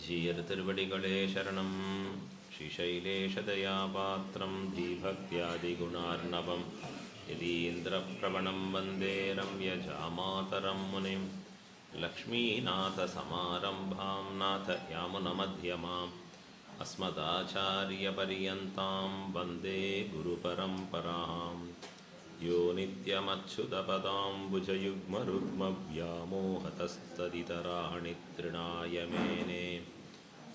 जीर्तिर्वडिगळे शरणं श्रीशैलेशदयापात्रं धीभक्त्यादिगुणार्णवं यतीन्द्रप्रवणं वन्दे रम्यजामातरं मुनिं लक्ष्मीनाथसमारम्भां नाथयामुनमध्यमाम् अस्मदाचार्यपर्यन्तां वन्दे गुरुपरम्पराम् यो नित्यमच्युतपदाम्बुजयुग्मरुग्मव्यामोहतस्तदितराणि तृणाय मेने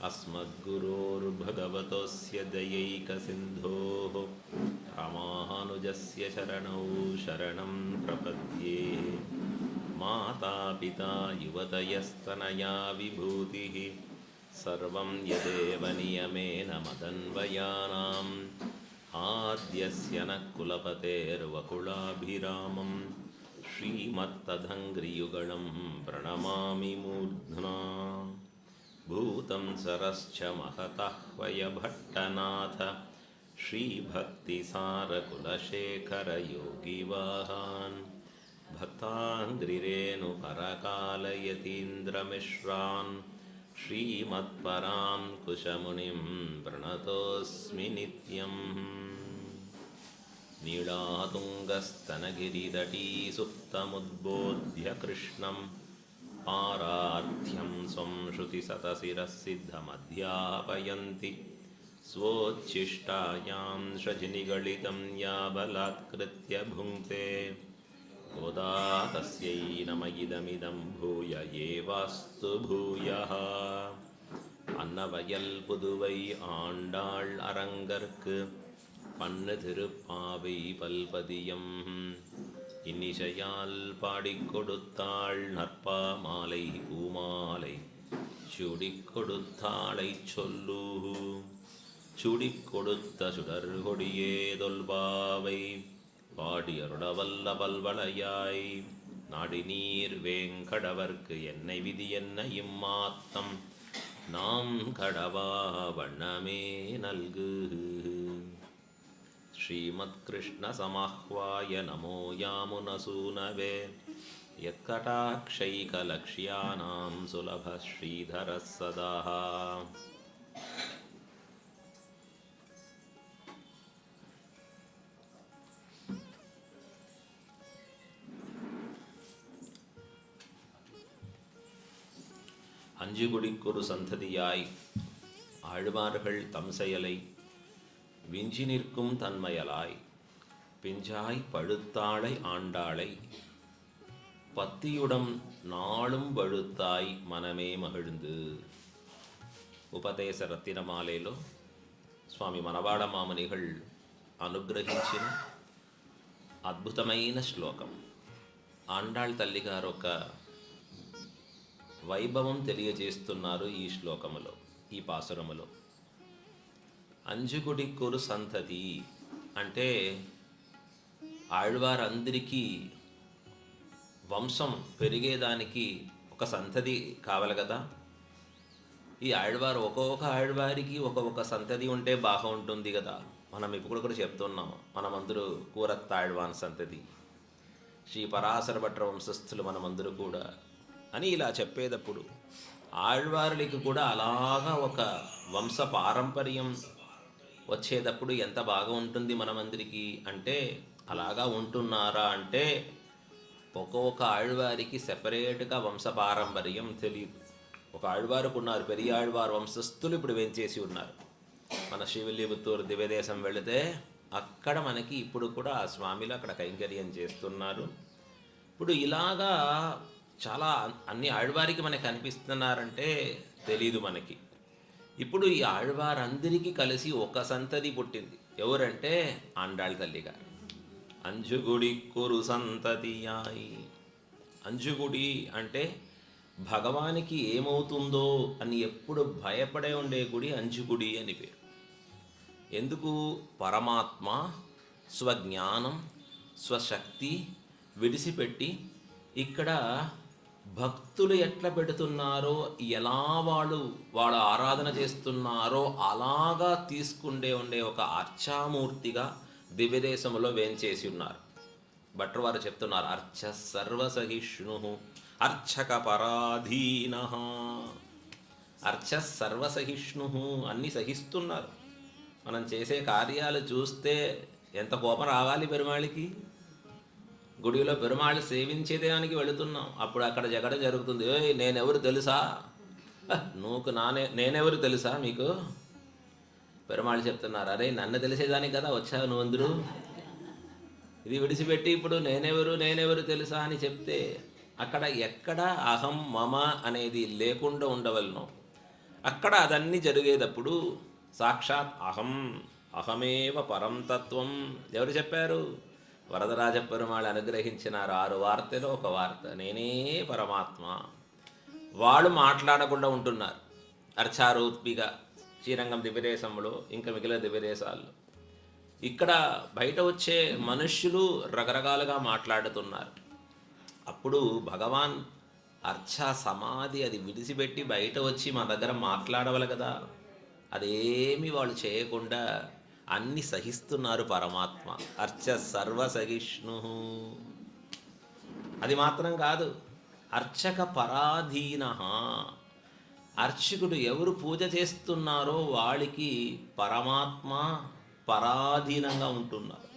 अस्मद्गुरोर्भगवतोऽस्य दयैकसिन्धोः रामानुजस्य चरणौ शरणं प्रपद्ये मातापिता युवतयस्तनया विभूतिः सर्वं यदेव नियमेन मदन्वयानाम् आद्यस्य न कुलपतेर्वकुलाभिरामं श्रीमत्तदङ्घ्रियुगलं प्रणमामि मूर्ध्ना भूतं सरश्च महतः वयभट्टनाथ श्रीभक्तिसारकुलशेखरयोगिवाहान् भक्ताङ्घ्रिरेणुपरकालयतीन्द्रमिश्रान् श्रीमत्परां कुशमुनिं प्रणतोऽस्मि नित्यम् नीलातुङ्गस्तनगिरितटी सुप्तमुद्बोध्य कृष्णं पारार्थ्यं स्वं श्रुतिसतशिरःसिद्धमध्यापयन्ति स्वोच्छिष्टायां शजिनिगलितं या बलात्कृत्य भुङ्क्ते गोदा तस्यै नम इदमिदं भूय एवास्तु भूयः அன்னவயல் புதுவை ஆண்டாள் அரங்கற்கு பண்ணு திருப்பாவை பல்பதியம் இன்னிசையால் பாடிக் கொடுத்தாள் நற்பா மாலை பூமாலை சூடிக் கொடுத்தாளை சொல்லு சூடிக் கொடுத்த சுடர் கொடியே தொல்பாவை பாடியருளவல்ல பல்வளையாய் நாடி நீர் வேங்கடவர்க்கு என்னை விதி என்ன இம்மாத்தம் நாம் கடவா வண்ணமே நல்கு ஸ்ரீமத் கிருஷ்ண சமாஹ்வாய நமோ யாமுனசூனவே யத்கடாக்ஷைகலக்ஷ்யானாம் சுலப ஸ்ரீதர சதா அஞ்சுகுடிக்கொரு சந்ததியாய் ஆழ்வார்கள் தம் செயலை விஞ்சி நிற்கும் தன்மையலாய் பிஞ்சாய் பழுத்தாளை ஆண்டாளை பத்தியுடம் நாளும் பழுத்தாய் మనమే మహిళందు ఉపదేశ రత్నమాలలో స్వామి మనవాడ మామనిகள் అనుగ్రహించిన అద్భుతమైన శ్లోకం. ఆండాళ్ తల్లి గారు ఒక వైభవం తెలియజేస్తున్నారు ఈ శ్లోకములో, ఈ పాసురములో. అంజుగుడికొరు సంతతి అంటే ఆళ్వారందరికీ వంశం పెరిగేదానికి ఒక సంతతి కావాలి కదా. ఈ ఆళ్వారు ఒక్కొక్క ఆళ్వారికి ఒక్కొక్క సంతతి ఉంటే బాగా ఉంటుంది కదా. మనం ఇప్పుడు కూడా చెప్తున్నాం, మనమందరూ కూరత్తాళ్వాన్ సంతతి, శ్రీ పరాశర భట్ట వంశస్థులు మనమందరూ కూడా అని ఇలా చెప్పేటప్పుడు ఆళ్వారులకి కూడా అలాగా ఒక వంశ పారంపర్యం వచ్చేటప్పుడు ఎంత బాగా ఉంటుంది మనమందరికీ అంటే, అలాగా ఉంటున్నారా అంటే ఒక్కొక్క ఆళ్వారికి సెపరేట్గా వంశ పారంపర్యం తెలియదు. ఒక ఆళ్వారికి ఉన్నారు, పెరియ ఆళ్వార్ వంశస్థులు ఇప్పుడు వెంచేసి ఉన్నారు. మన శ్రీవిల్లిపుత్తూరు దివ్యదేశం వెళితే అక్కడ మనకి ఇప్పుడు కూడా ఆ స్వామిలు అక్కడ కైంకర్యం చేస్తున్నారు. ఇప్పుడు ఇలాగా చాలా అన్ని ఆళ్వారికి మనకి కనిపిస్తున్నారంటే తెలీదు మనకి. ఇప్పుడు ఈ ఆళ్వారందరికీ కలిసి ఒక సంతతి పుట్టింది. ఎవరంటే ఆండాళ్ తల్లి గారు. అంజుగుడి కురు సంతతియాయి. అంజుగుడి అంటే భగవానికి ఏమవుతుందో అని ఎప్పుడు భయపడే ఉండే గుడి అంజుగుడి అని పేరు. ఎందుకు? పరమాత్మ స్వజ్ఞానం స్వశక్తి విడిసిపెట్టి ఇక్కడ భక్తులు ఎట్లా పెడుతున్నారో, ఎలా వాళ్ళు ఆరాధన చేస్తున్నారో అలాగా తీసుకుండే ఉండే ఒక అర్చామూర్తిగా దివ్యదేశంలో వేంచేసి ఉన్నారు. భట్టర్ వారు చెప్తున్నారు, అర్చ సర్వసహిష్ణు అర్చక పరాధీన. అర్చ సర్వసహిష్ణు, అన్నీ సహిస్తున్నారు. మనం చేసే కార్యాలు చూస్తే ఎంత కోపం రావాలి పెరుమాళికి. గుడిలో పెరుమాళ్ళు సేవించేదానికి వెళుతున్నాం, అప్పుడు అక్కడ జగడ జరుగుతుంది. ఏయ్ నేనెవరు తెలుసా, నువ్వు నేనెవరు తెలుసా మీకు. పెరుమాళ్ళు చెప్తున్నారు, అరే నన్ను తెలిసేదానికి కదా వచ్చావు నువ్వు అందరూ. ఇది విడిచిపెట్టి ఇప్పుడు నేనెవరు తెలుసా అని చెప్తే అక్కడ ఎక్కడ అహం మమ అనేది లేకుండా ఉండవలను. అక్కడ అదన్నీ జరిగేటప్పుడు సాక్షాత్ అహమేవ పరం తత్వం ఎవరు చెప్పారు? వరదరాజ పెరుమాళ్ళు అనుగ్రహించినారు. 6 వార్తలో ఒక వార్త, నేనే పరమాత్మ. వాళ్ళు మాట్లాడకుండా ఉంటున్నారు అర్చారూపిగా శ్రీరంగం దివ్యదేశంలో, ఇంకా మిగిలిన దివ్యదేశాల్లో. ఇక్కడ బయట వచ్చే మనుష్యులు రకరకాలుగా మాట్లాడుతున్నారు. అప్పుడు భగవాన్ అర్చా సమాధి అది విడిచిపెట్టి బయట వచ్చి మా దగ్గర మాట్లాడవాలి కదా, అదేమి వాళ్ళు చేయకుండా అన్ని సహిస్తున్నారు పరమాత్మ. అర్చ సర్వసహిష్ణు. అది మాత్రం కాదు, అర్చక పరాధీన. అర్చకుడు ఎవరు పూజ చేస్తున్నారో వాళ్ళకి పరమాత్మ పరాధీనంగా ఉంటున్నారు.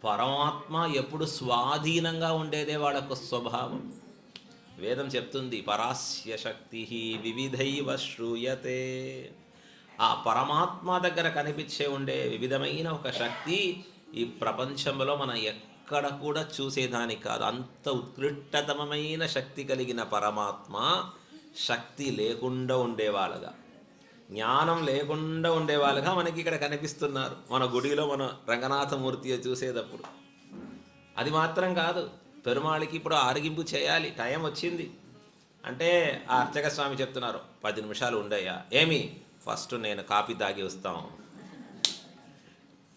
పరమాత్మ ఎప్పుడు స్వాధీనంగా ఉండేదే వాళ్ళకు స్వభావం. వేదం చెప్తుంది, పరాస్య శక్తి వివిధైవ శ్రూయతే. ఆ పరమాత్మ దగ్గర కనిపించే ఉండే వివిధమైన ఒక శక్తి ఈ ప్రపంచంలో మనం ఎక్కడ కూడా చూసేదానికి కాదు. అంత ఉత్కృష్టతమైన శక్తి కలిగిన పరమాత్మ శక్తి లేకుండా ఉండేవాళ్ళగా, జ్ఞానం లేకుండా ఉండేవాళ్ళుగా మనకి ఇక్కడ కనిపిస్తున్నారు మన గుడిలో, మన రంగనాథమూర్తి చూసేటప్పుడు. అది మాత్రం కాదు, పెరుమాళికి ఇప్పుడు ఆరగింపు చేయాలి, టైం వచ్చింది అంటే ఆ అర్చక స్వామి చెప్తున్నారు, 10 నిమిషాలు ఉండయ్యా. ఏమి, ఫస్ట్ నేను కాఫీ తాగి వస్తాం.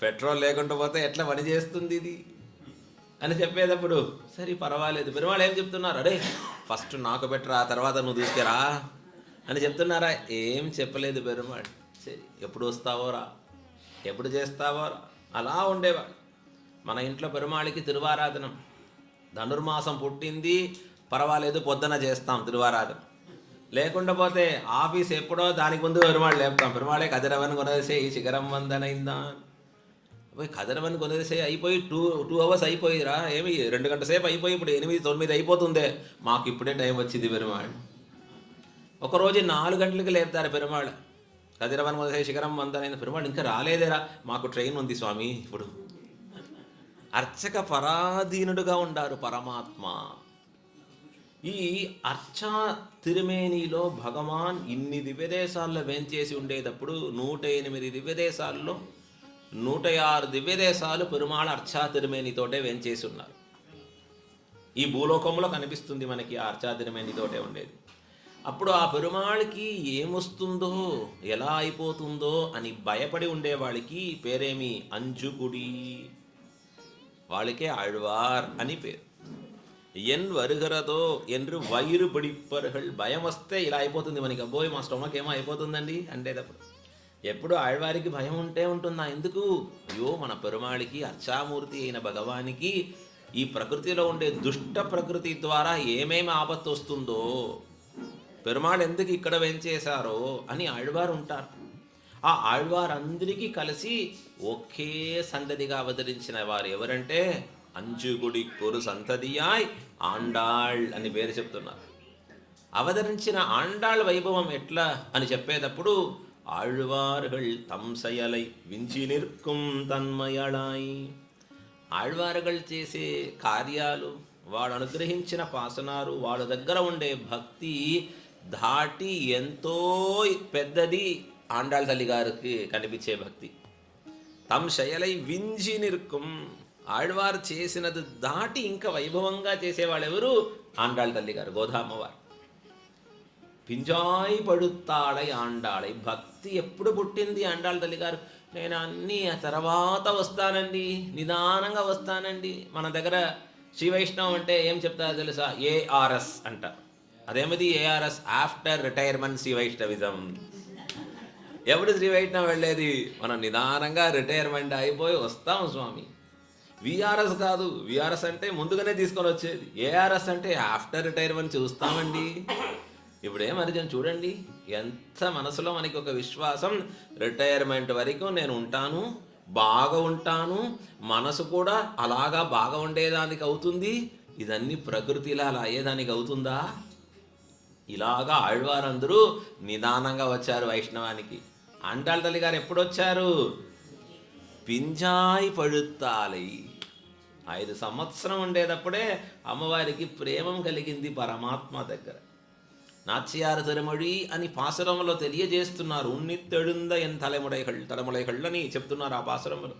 పెట్రోల్ లేకుండా పోతే ఎట్లా పని చేస్తుంది ఇది అని చెప్పేటప్పుడు, సరే పర్వాలేదు. పెరుమాళ్ళు ఏం చెప్తున్నారు, అరే ఫస్ట్ నాకు పెట్టరా, తర్వాత నువ్వు తీసుకురా అని చెప్తున్నారా? ఏం చెప్పలేదు పెరుమాళ్ళు. సరే ఎప్పుడు వస్తావోరా, ఎప్పుడు చేస్తావోరా, అలా ఉండేవాడు. మన ఇంట్లో పెరుమాళికి తిరువారాధనం, ధనుర్మాసం పుట్టింది పర్వాలేదు, పొద్దున చేస్తాం తిరువారాధన. లేకుండా పోతే ఆఫీస్ ఎప్పుడో దానికి ముందు పెరుమాళ్ళు లేపుతాం. పెరుమాళే కదిరవని కొనదేసే ఈ శిఖరం వందనైందా పోయి కదిరవని కొనదేసే అయిపోయి 2 అవర్స్ అయిపోయిరా, ఏమి 2 గంటల సేపు అయిపోయి ఇప్పుడు 8, 9 అయిపోతుందే, మాకు ఇప్పుడే టైం వచ్చింది పెరుమాళ్ళు. ఒకరోజు 4 గంటలకి లేపుతారు పెరుమాళ్ళు, కదిరవని కొనదేసే శిఖరం వందనైందా. పెరుమాళ్ళు ఇంకా రాలేదేరా, మాకు ట్రైన్ ఉంది స్వామి ఇప్పుడు. అర్చక పరాధీనుడుగా ఉండారు పరమాత్మ. ఈ అర్చా తిరుమేనిలో భగవాన్ ఇన్ని దివ్యదేశాల్లో వేంచేసి ఉండేటప్పుడు 108 దివ్యదేశాల్లో 106 దివ్యదేశాలు పెరుమాళ అర్చా తిరుమేనితోటే వేంచేసి ఉన్నారు. ఈ భూలోకంలో కనిపిస్తుంది మనకి ఆ అర్చా తిరుమేనితోటే ఉండేది. అప్పుడు ఆ పెరుమాళికి ఏమొస్తుందో ఎలా అయిపోతుందో అని భయపడి ఉండేవాళ్ళకి పేరేమి, అంజుకుడి. వాళ్ళకే ఆళ్వార్ అని పేరు. ఎన్ వరుగరదో என்று వయిరు పిడిప్పர்கள். భయం వస్తే ఇలా అయిపోతుంది మనకి, అబ్బోయ్ మా స్టొమక్ ఏమో అయిపోతుందండి అంటేటప్పుడు. ఎప్పుడు ఆళ్వారికి భయం ఉంటే ఉంటుందా, ఎందుకు? అయ్యో మన పెరుమాళికి అర్చామూర్తి అయిన భగవానికి ఈ ప్రకృతిలో ఉండే దుష్ట ప్రకృతి ద్వారా ఏమేమి ఆపత్తు వస్తుందో, పెరుమాళ్ ఎందుకు ఇక్కడ వెంచేశారో అని ఆళ్వారు ఉంటారు. ఆ ఆళ్వారందరికీ కలిసి ఒకే సంతతిగా అవతరించిన వారు ఎవరంటే అంజుగుడి కొరు సంతతియాయ్ ఆండాళ్ అని పేరు చెప్తున్నారు. అవతరించిన ఆండాళ్ వైభవం ఎట్లా అని చెప్పేటప్పుడు, ఆళ్వారుகள் தம் செயலை వించి నిற்கும் తన్మయళాయ్. ఆళ్వారుகள் చేసే కార్యాలు, వాడు అనుగ్రహించిన పాసనాలు, వాళ్ళ దగ్గర ఉండే భక్తి దాటి ఎంతో పెద్దది ఆండాళ్ తల్లి గారికి కనిపించే భక్తి. తమ్ శయలై వించి నిற்கும். ఆళ్వారు చేసినది దాటి ఇంకా వైభవంగా చేసేవాళ్ళు ఎవరు? ఆండాళ్ తల్లి గారు, గోదామ్మవారు. పింజాయి పడుతాళై ఆండాళై. భక్తి ఎప్పుడు పుట్టింది ఆండాళ్ తల్లి గారు? నేను అన్నీ ఆ తర్వాత వస్తానండి, నిదానంగా వస్తానండి. మన దగ్గర శ్రీ వైష్ణవం అంటే ఏం చెప్తారో తెలుసా? ఏఆర్ఎస్ అంట. అదేమిది ARS? After retirement Sri Vaishnavism. ఎప్పుడు శ్రీ వైష్ణవం వెళ్ళేది? మనం నిదానంగా రిటైర్మెంట్ అయిపోయి వస్తాం స్వామి. విఆర్ఎస్ కాదు, విఆర్ఎస్ అంటే ముందుగానే తీసుకొని వచ్చేది. ఏఆర్ఎస్ అంటే ఆఫ్టర్ రిటైర్మెంట్ చూస్తామండి. ఇప్పుడు ఏమర్జన్ చూడండి, ఎంత మనసులో మనకి ఒక విశ్వాసం, రిటైర్మెంట్ వరకు నేను ఉంటాను, బాగా ఉంటాను, మనసు కూడా అలాగా బాగా ఉండేదానికి అవుతుంది. ఇదన్నీ ప్రకృతిలో అలా అయ్యేదానికి అవుతుందా? ఇలాగా ఆళ్వారందరూ నిదానంగా వచ్చారు వైష్ణవానికి. ఆండాళ్ళ తల్లి గారు ఎప్పుడు వచ్చారు? పింజాయి పడుతాలై 5 సంవత్సరం ఉండేటప్పుడే అమ్మవారికి ప్రేమం కలిగింది పరమాత్మ దగ్గర. నాచ్యారు తిరుమొഴി అని పాసురంలో తెలియజేస్తున్నారు. ఉన్నిత్తెడుంద ఎన్ తలముడైகள் అని చెప్తున్నారు ఆ పాసురంలో.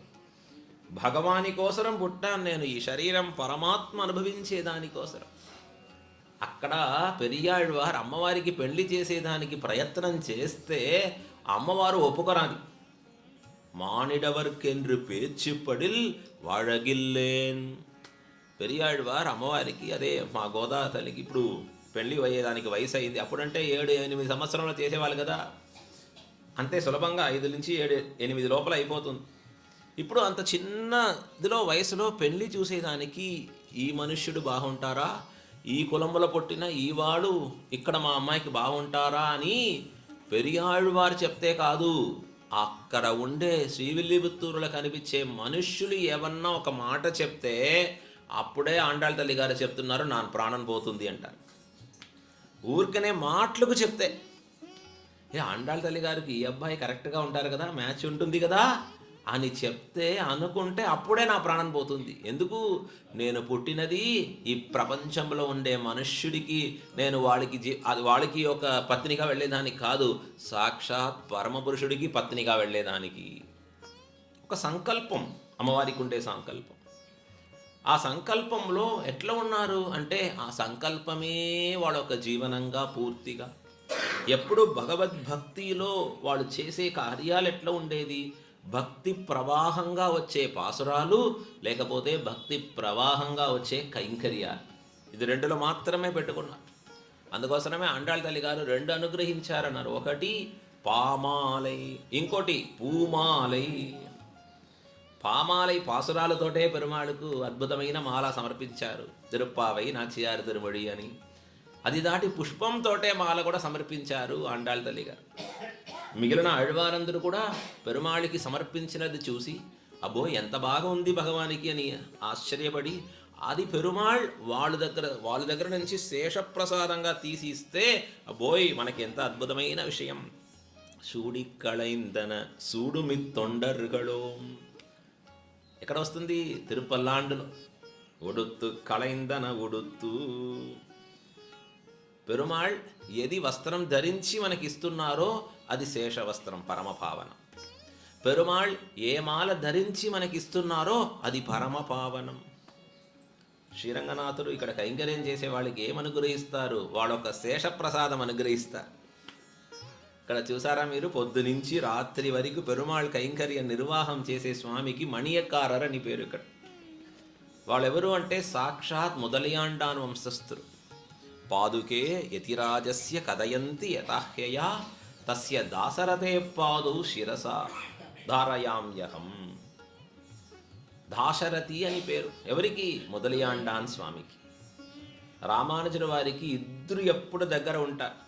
భగవాని కోసరం పుట్టాను నేను, ఈ శరీరం పరమాత్మ అనుభవించేదానికోసరం. అక్కడ పెరియాళ్వారు అమ్మవారికి పెళ్లి చేసేదానికి ప్రయత్నం చేస్తే అమ్మవారు ఒప్పుకోరాని. మానిడవర్కెండ్రు పేచిపడిల్ వాழగిల్లేన్. పెరియాళ్వారు అమ్మవారికి, అదే మా గోదా తల్లికి ఇప్పుడు పెళ్లి అయ్యేదానికి వయసు అయింది. అప్పుడంటే 7-8 సంవత్సరంలో చేసేవాళ్ళు కదా, అంతే సులభంగా 5 నుంచి 7-8 లోపల అయిపోతుంది. ఇప్పుడు అంత చిన్నదిలో వయసులో పెళ్లి చూసేదానికి ఈ మనుష్యుడు బాగుంటారా, ఈ కులంలో పుట్టిన ఈవాడు ఇక్కడ మా అమ్మాయికి బాగుంటారా అని పెరియాళ్వారు చెప్తే కాదు, అక్కడ ఉండే శ్రీవిల్లిపుత్తూరులో కనిపించే మనుష్యులు ఏమన్నా ఒక మాట చెప్తే అప్పుడే ఆండాళ్ళ తల్లి గారు చెప్తున్నారు నా ప్రాణం పోతుంది అంటారు. ఊరికనే మాటలకు చెప్తే ఆండాళ్ళ తల్లి గారికి ఈ అబ్బాయి కరెక్ట్గా ఉంటారు కదా, మ్యాచ్ ఉంటుంది కదా అని చెప్తే అనుకుంటే అప్పుడే నా ప్రాణం పోతుంది. ఎందుకు? నేను పుట్టినది ఈ ప్రపంచంలో ఉండే మనుష్యుడికి, నేను వాళ్ళకి ఒక పత్నిగా వెళ్ళేదానికి కాదు, సాక్షాత్ పరమపురుషుడికి పత్నిగా వెళ్ళేదానికి. ఒక సంకల్పం, అమ్మవారికి ఉండే సంకల్పం. ఆ సంకల్పంలో ఎట్లా ఉన్నారు అంటే ఆ సంకల్పమే వాళ్ళ ఒక జీవనంగా పూర్తిగా. ఎప్పుడు భగవద్భక్తిలో వాళ్ళు చేసే కార్యాలు ఎట్లా ఉండేది? భక్తి ప్రవాహంగా వచ్చే పాసురాలు, లేకపోతే భక్తి ప్రవాహంగా వచ్చే కైంకర్యాలు, ఇది 2లో మాత్రమే పెట్టుకున్నారు. అందుకోసమే ఆండాళ్ళ తల్లి గారు 2 అనుగ్రహించారన్నారు. ఒకటి పామాలై, ఇంకోటి పూమాలై. పామాలై పాసురాలతోటే పెరుమాళుకు అద్భుతమైన మాల సమర్పించారు. తిరుప్పావై నాచియారు తిరుమొഴി అని. అది దాటి పుష్పంతోటే మాల కూడా సమర్పించారు ఆండాళ్ళ తల్లి గారు. మిగిలిన ఆళ్వారందరూ కూడా పెరుమాళికి సమర్పించినది చూసి అబ్బో ఎంత బాగా ఉంది భగవానికి అని ఆశ్చర్యపడి, అది పెరుమాళ్ వాళ్ళ దగ్గర నుంచి శేషప్రసాదంగా తీసి ఇస్తే అబ్బోయ్ మనకి ఎంత అద్భుతమైన విషయం. సూడిక్కళైందన సూడుమి తొండర్గళో ఎక్కడ వస్తుంది? తిరుపల్లాండులో. ఉడుత్తు కళైందన ఉడుత్తు. పెరుమాళ్ ఏది వస్త్రం ధరించి మనకిస్తున్నారో అది శేషవస్త్రం, పరమపావనం. పెరుమాళ్ ఏ మాల ధరించి మనకిస్తున్నారో అది పరమపావనం. శ్రీరంగనాథుడు ఇక్కడ కైంకర్యం చేసే వాళ్ళకి ఏమనుగ్రహిస్తారు? వాళ్ళొక శేషప్రసాదం అనుగ్రహిస్తారు. ఇక్కడ చూసారా మీరు, పొద్దునుంచి రాత్రి వరకు పెరుమాళ్ కైంకర్య నిర్వాహం చేసే స్వామికి మణియకారర్ అని పేరు. ఇక్కడ వాళ్ళెవరు అంటే సాక్షాత్ మొదలియాండాన్ వంశస్థులు. పాదుకే యతిరాజస్య కదయంతి యథాహ్యయా తస్య దాశరథే పాదౌ శిరస ధారయామ్యహం. దాశరథి అని పేరు ఎవరికి? మొదలియాండాన్ స్వామికి. రామానుజుల వారికి ఇద్దరు ఎప్పుడు దగ్గర ఉంటారు.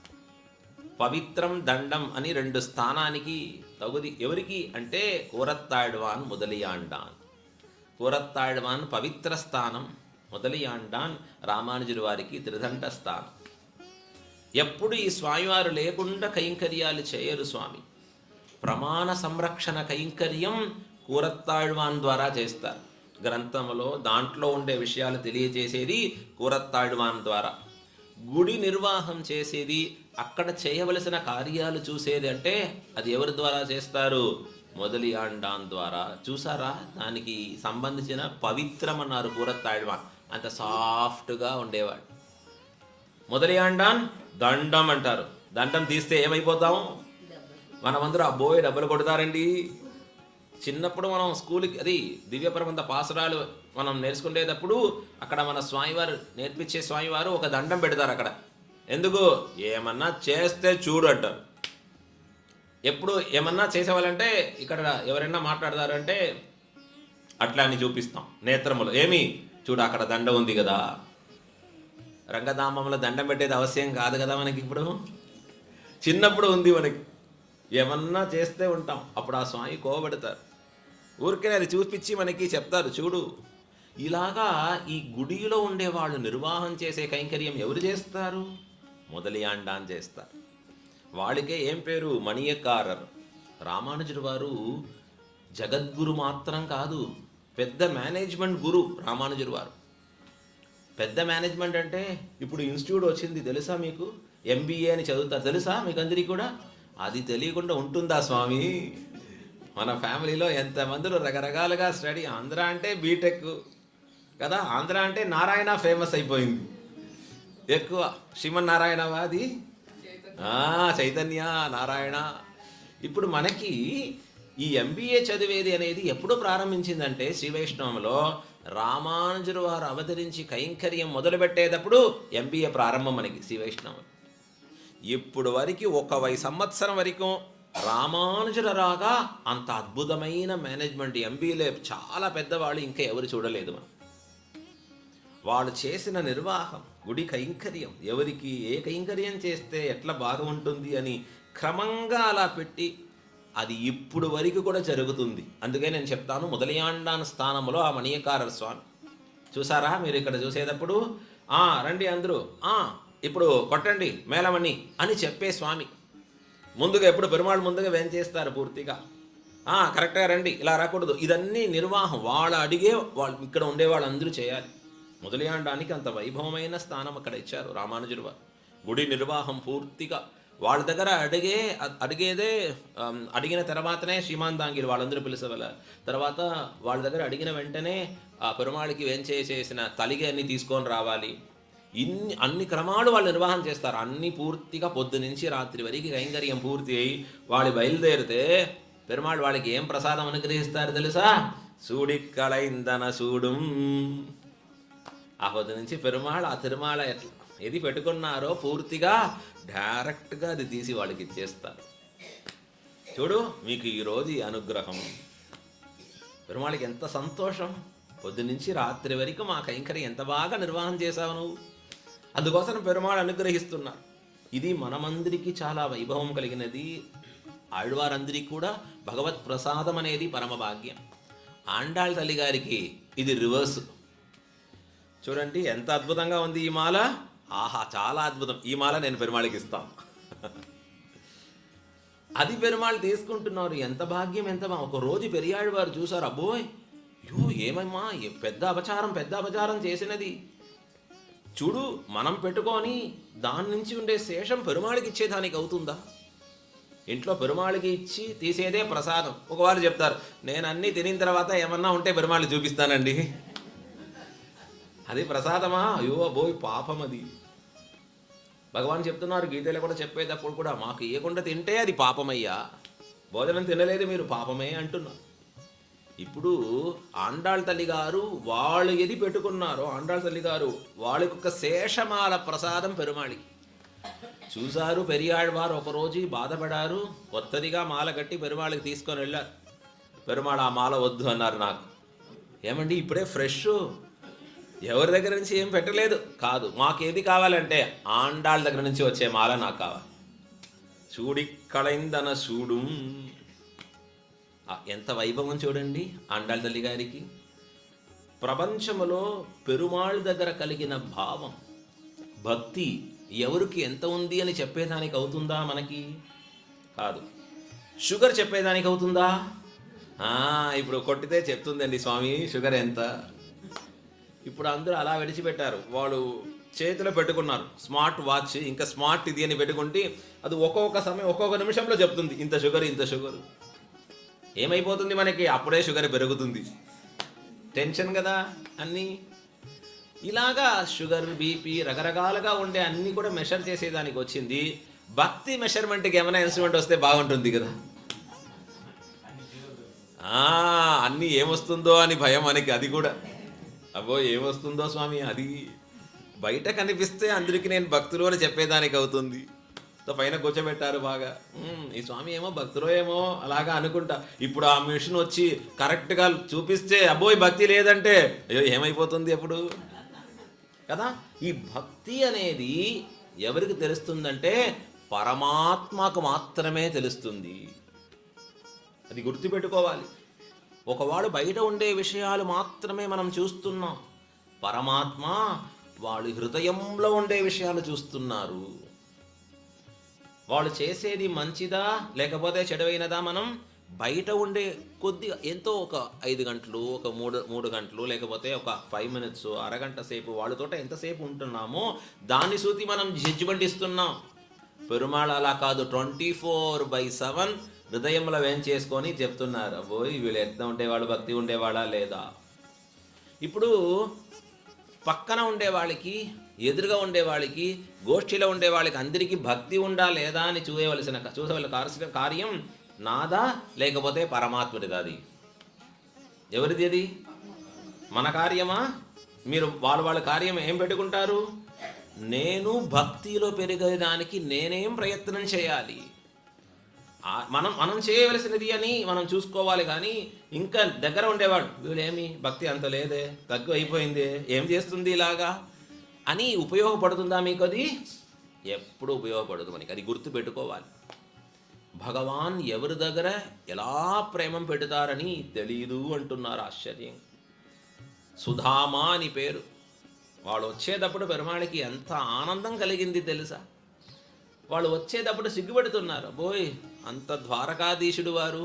పవిత్రం దండం అని 2 స్థానానికి తగుది. ఎవరికి అంటే కూరత్తాళ్వాన్ మొదలియాండాన్. కూరత్తాళ్వాన్ పవిత్ర స్థానం, మొదలియాండాన్ రామానుజుల వారికి త్రిదండ స్థానం. ఎప్పుడు ఈ స్వామివారు లేకుండా కైంకర్యాలు చేయరు స్వామి. ప్రమాణ సంరక్షణ కైంకర్యం కూరత్తాళ్వాన్ ద్వారా చేస్తారు. గ్రంథంలో దాంట్లో ఉండే విషయాలు తెలియజేసేది కూరత్తాళ్వాన్ ద్వారా. గుడి నిర్వాహం చేసేది, అక్కడ చేయవలసిన కార్యాలు చూసేది అంటే అది ఎవరి ద్వారా చేస్తారు? మొదలియాండాన్ ద్వారా. చూసారా, దానికి సంబంధించిన పవిత్రం అన్నారు కూరత్తాళ్వాన్. అంత సాఫ్ట్గా ఉండేవాడు. మొదలియాండాన్ దండం అంటారు. దండం తీస్తే ఏమైపోతాము? మనమందరూ అబ్బోయ్ డబ్బులు కొడతారండి. చిన్నప్పుడు మనం స్కూల్కి అది దివ్యప్రబంధ పాసురాలు మనం నేర్చుకునేటప్పుడు అక్కడ మన స్వామివారు నేర్పించే స్వామివారు ఒక దండం పెడతారు అక్కడ. ఎందుకు? ఏమన్నా చేస్తే చూడు అంటారు. ఎప్పుడు ఏమన్నా చేసేవాళ్ళంటే ఇక్కడ ఎవరైనా మాట్లాడతారంటే అట్లా అని చూపిస్తాం నేత్రములు. ఏమి చూడు అక్కడ దండ ఉంది కదా. రంగధామంలో దండం పెట్టేది అవశ్యం కాదు కదా మనకి. ఇప్పుడు చిన్నప్పుడు ఉంది మనకి, ఏమన్నా చేస్తే ఉంటాం, అప్పుడు ఆ స్వామి కోవబడతారు. ఊరికే అది చూపించి మనకి చెప్తారు, చూడు. ఇలాగా ఈ గుడిలో ఉండేవాళ్ళు నిర్వాహం చేసే కైంకర్యం ఎవరు చేస్తారు? మొదలియాండాన్ చేస్తారు. వాళ్ళకే ఏం పేరు? మణియకారర్. రామానుజుడు వారు జగద్గురు మాత్రం కాదు, పెద్ద మేనేజ్మెంట్ గురు రామానుజుడు వారు. పెద్ద మేనేజ్మెంట్ అంటే ఇప్పుడు ఇన్స్టిట్యూట్ వచ్చింది తెలుసా మీకు? ఎంబీఏ అని చదువుతారు తెలుసా మీకు అందరికీ కూడా? అది తెలియకుండా ఉంటుందా స్వామి? మన ఫ్యామిలీలో ఎంతమందిలో రకరకాలుగా స్టడీ. ఆంధ్ర అంటే బీటెక్ కదా, ఆంధ్ర అంటే నారాయణ ఫేమస్ అయిపోయింది ఎక్కువ. శ్రీమన్నారాయణవాది, చైతన్య, నారాయణ. ఇప్పుడు మనకి ఈ ఎంబీఏ చదివేది అనేది ఎప్పుడు ప్రారంభించిందంటే శ్రీ వైష్ణవంలో రామానుజుడు వారు అవతరించి కైంకర్యం మొదలుపెట్టేటప్పుడు ఎంబీఏ ప్రారంభం మనకి శ్రీ వైష్ణవం. ఇప్పుడు వరకు 1 సంవత్సరం వరకు రామానుజుల రాగా అంత అద్భుతమైన మేనేజ్మెంట్ ఎంబీఏ చాలా పెద్దవాళ్ళు ఇంకా ఎవరు చూడలేదు. మనం వాళ్ళు చేసిన నిర్వాహం, గుడి కైంకర్యం, ఎవరికి ఏ కైంకర్యం చేస్తే ఎట్లా బాగా ఉంటుంది అని క్రమంగా అలా పెట్టి అది ఇప్పుడు వరకు కూడా జరుగుతుంది. అందుకే నేను చెప్తాను, మొదలియాండాన్ స్థానంలో ఆ మణియకారర్ స్వామి. చూసారా మీరు ఇక్కడ చూసేటప్పుడు? రండి అందరూ, ఇప్పుడు కొట్టండి మేళమణి అని చెప్పే స్వామి. ముందుగా ఎప్పుడు పెరుమాళ్ళు ముందుగా వేం చేస్తారు పూర్తిగా, కరెక్ట్గా రండి, ఇలా రాకూడదు. ఇదన్నీ నిర్వాహం వాళ్ళు అడిగే వాళ్ళు ఇక్కడ ఉండే వాళ్ళందరూ చేయాలి. మొదలియాండానికి అంత వైభవమైన స్థానం అక్కడ ఇచ్చారు రామానుజుడు వారు. గుడి నిర్వాహం పూర్తిగా వాళ్ళ దగ్గర అడిగేదే. అడిగిన తర్వాతనే శ్రీమాంతాంగిలు వాళ్ళందరూ పిలిచేవాళ్ళ. తర్వాత వాళ్ళ దగ్గర అడిగిన వెంటనే ఆ పెరుమాళికి చేసిన తలిగే అన్ని తీసుకొని రావాలి. అన్ని క్రమాలు వాళ్ళు నిర్వహణ చేస్తారు. అన్ని పూర్తిగా పొద్దు నుంచి రాత్రి వరకు కైంకర్యం పూర్తి అయ్యి వాళ్ళు బయలుదేరితే పెరుమాళ్ వాళ్ళకి ఏం ప్రసాదం అనుగ్రహిస్తారు తెలుసా? సూడిక్కళైందన సూడుం. ఆ పొద్దు నుంచి పెరుమాళ్ ఆ తిరుమాళ ఎట్లా ఏది పెట్టుకున్నారో పూర్తిగా డైరెక్ట్గా అది తీసి వాళ్ళకి ఇచ్చేస్తారు. చూడు మీకు ఈరోజు ఈ అనుగ్రహం. పెరుమాళికి ఎంత సంతోషం. పొద్దునుంచి రాత్రి వరకు మా కైంకర్యం ఎంత బాగా నిర్వహణ చేశావు నువ్వు, అందుకోసం పెరుమాళ్ అనుగ్రహిస్తున్నారు. ఇది మనమందరికీ చాలా వైభవం కలిగినది. ఆళ్వారందరికీ కూడా భగవత్ ప్రసాదం అనేది పరమ భాగ్యం. ఆండాళ్ తల్లి గారికి ఇది రివర్స్. చూడండి ఎంత అద్భుతంగా ఉంది ఈ మాల. చాలా అద్భుతం. ఈ మాల నేను పెరుమాళికి ఇస్తాను. అది పెరుమాళ్ తీసుకుంటున్నారు. ఎంత భాగ్యం, ఎంత ఒక రోజు పెరియాడు వారు చూసారు, అబ్బోయ్ ఏమమ్మా పెద్ద అపచారం చేసినది చూడు. మనం పెట్టుకొని దాని నుంచి ఉండే శేషం పెరుమాళికి ఇచ్చేదానికి అవుతుందా? ఇంట్లో పెరుమాళికి ఇచ్చి తీసేదే ప్రసాదం. ఒకవారు చెప్తారు, నేను అన్నీ తినిన తర్వాత ఏమన్నా ఉంటే పెరుమాళికి చూపిస్తానండి. అది ప్రసాదమా? అబ్బోయ్ పాపం అది. భగవాన్ చెప్తున్నారు గీతలో కూడా చెప్పేటప్పుడు కూడా, మాకు ఇవ్వకుండా తింటే అది పాపమయ్యా, భోజనం తినలేదు మీరు పాపమే అంటున్నారు. ఇప్పుడు ఆండాళ్ తల్లి గారు వాళ్ళు ఏది పెట్టుకున్నారో ఆండాళ్ తల్లి గారు వాళ్ళకి ఒక శేషమాల ప్రసాదం పెరుమాళికి చూశారు. పెరియాళ్వారు ఒకరోజు బాధపడారు, కొత్తదిగా మాల కట్టి పెరుమాళికి తీసుకొని వెళ్ళారు. పెరుమాళ్ ఆ మాల వద్దు అన్నారు. నాకు ఏమండి ఇప్పుడే ఫ్రెష్, ఎవరి దగ్గర నుంచి ఏం పెట్టలేదు కాదు, మాకేది కావాలంటే ఆండాళ్ళ దగ్గర నుంచి వచ్చే మాల నాకు కావాలి. చూడిక్కళైందన చూడు. ఎంత వైభవం చూడండి ఆండాళ్ తల్లి గారికి. ప్రపంచములో పెరుమాళ్ దగ్గర కలిగిన భావం, భక్తి ఎవరికి ఎంత ఉంది అని చెప్పేదానికి అవుతుందా? మనకి కాదు. షుగర్ చెప్పేదానికి అవుతుందా? ఇప్పుడు కొట్టితే చెప్తుందండి స్వామి షుగర్ ఎంత. ఇప్పుడు అందరూ అలా విడిచిపెట్టారు. వాళ్ళు చేతిలో పెట్టుకున్నారు స్మార్ట్ వాచ్, ఇంకా స్మార్ట్ ఇది అని పెట్టుకుంటే అది ఒక్కొక్క సమయం ఒక్కొక్క నిమిషంలో చెప్తుంది ఇంత షుగర్. ఏమైపోతుంది మనకి? అప్పుడే షుగర్ పెరుగుతుంది. టెన్షన్ కదా అన్నీ. ఇలాగా షుగర్, బీపీ రకరకాలుగా ఉండే అన్నీ కూడా మెషర్ చేసేదానికి వచ్చింది. భక్తి మెషర్మెంట్కి ఏమైనా ఇన్స్ట్రుమెంట్ వస్తే బాగుంటుంది కదా. అన్నీ ఏమొస్తుందో అని భయం మనకి. అది కూడా అబ్బో ఏమొస్తుందో స్వామి, అది బయట కనిపిస్తే అందరికీ నేను భక్తులు అని చెప్పేదానికి అవుతుంది. పైన కూర్చోబెట్టారు బాగా. ఈ స్వామి ఏమో భక్తులో ఏమో అలాగా అనుకుంటా. ఇప్పుడు ఆ మిషన్ వచ్చి కరెక్ట్గా చూపిస్తే అబ్బోయ్ భక్తి లేదంటే అయ్యో ఏమైపోతుంది అప్పుడు కదా. ఈ భక్తి అనేది ఎవరికి తెలుస్తుందంటే పరమాత్మకు మాత్రమే తెలుస్తుంది. అది గుర్తుపెట్టుకోవాలి. ఒకవాడు బయట ఉండే విషయాలు మాత్రమే మనం చూస్తున్నాం. పరమాత్మ వాళ్ళు హృదయంలో ఉండే విషయాలు చూస్తున్నారు. వాళ్ళు చేసేది మంచిదా లేకపోతే చెడవైనదా మనం బయట ఉండే కొద్దిగా ఎంతో ఒక 5 గంటలు, ఒక 3 గంటలు, లేకపోతే ఒక 5 మినిట్స్, అరగంట సేపు వాళ్ళతో ఎంతసేపు ఉంటున్నామో దాన్ని చూసి మనం జడ్జిమెంట్ ఇస్తున్నాం. పెరుమాళ్ అలా కాదు, 24/7 హృదయంలో ఏం చేసుకొని చెప్తున్నారు. అబ్బోయ్ వీళ్ళు ఎంత ఉండేవాళ్ళు, భక్తి ఉండేవాళ్ళా లేదా. ఇప్పుడు పక్కన ఉండేవాళ్ళకి, ఎదురుగా ఉండేవాళ్ళకి, గోష్ఠిలో ఉండేవాళ్ళకి అందరికీ భక్తి ఉందా లేదా అని చూసేవాళ్ళ కార్యం నాదా లేకపోతే పరమాత్ముడిదా? అది ఎవరిది? అది మన కార్యమా? మీరు వాళ్ళ కార్యం ఏం పెట్టుకుంటారు? నేను భక్తిలో పెరిగేదానికి నేనేం ప్రయత్నం చేయాలి, మనం చేయవలసినది అని మనం చూసుకోవాలి. కానీ ఇంకా దగ్గర ఉండేవాడు వీళ్ళేమి భక్తి అంత లేదే, తక్కువ అయిపోయింది, ఏం చేస్తుంది ఇలాగా అని ఉపయోగపడుతుందా మీకు? అది ఎప్పుడు ఉపయోగపడదు మనకి. అది గుర్తు పెట్టుకోవాలి. భగవాన్ ఎవరి దగ్గర ఎలా ప్రేమం పెడతారని తెలియదు అంటున్నారు. ఆశ్చర్యం. సుధామా అని పేరు. వాళ్ళు వచ్చేటప్పుడు పెరుమాళికి ఎంత ఆనందం కలిగింది తెలుసా. వాళ్ళు వచ్చేటప్పుడు సిగ్గుపెడుతున్నారు. బోయ్ అంత ద్వారకాధీశుడు వారు,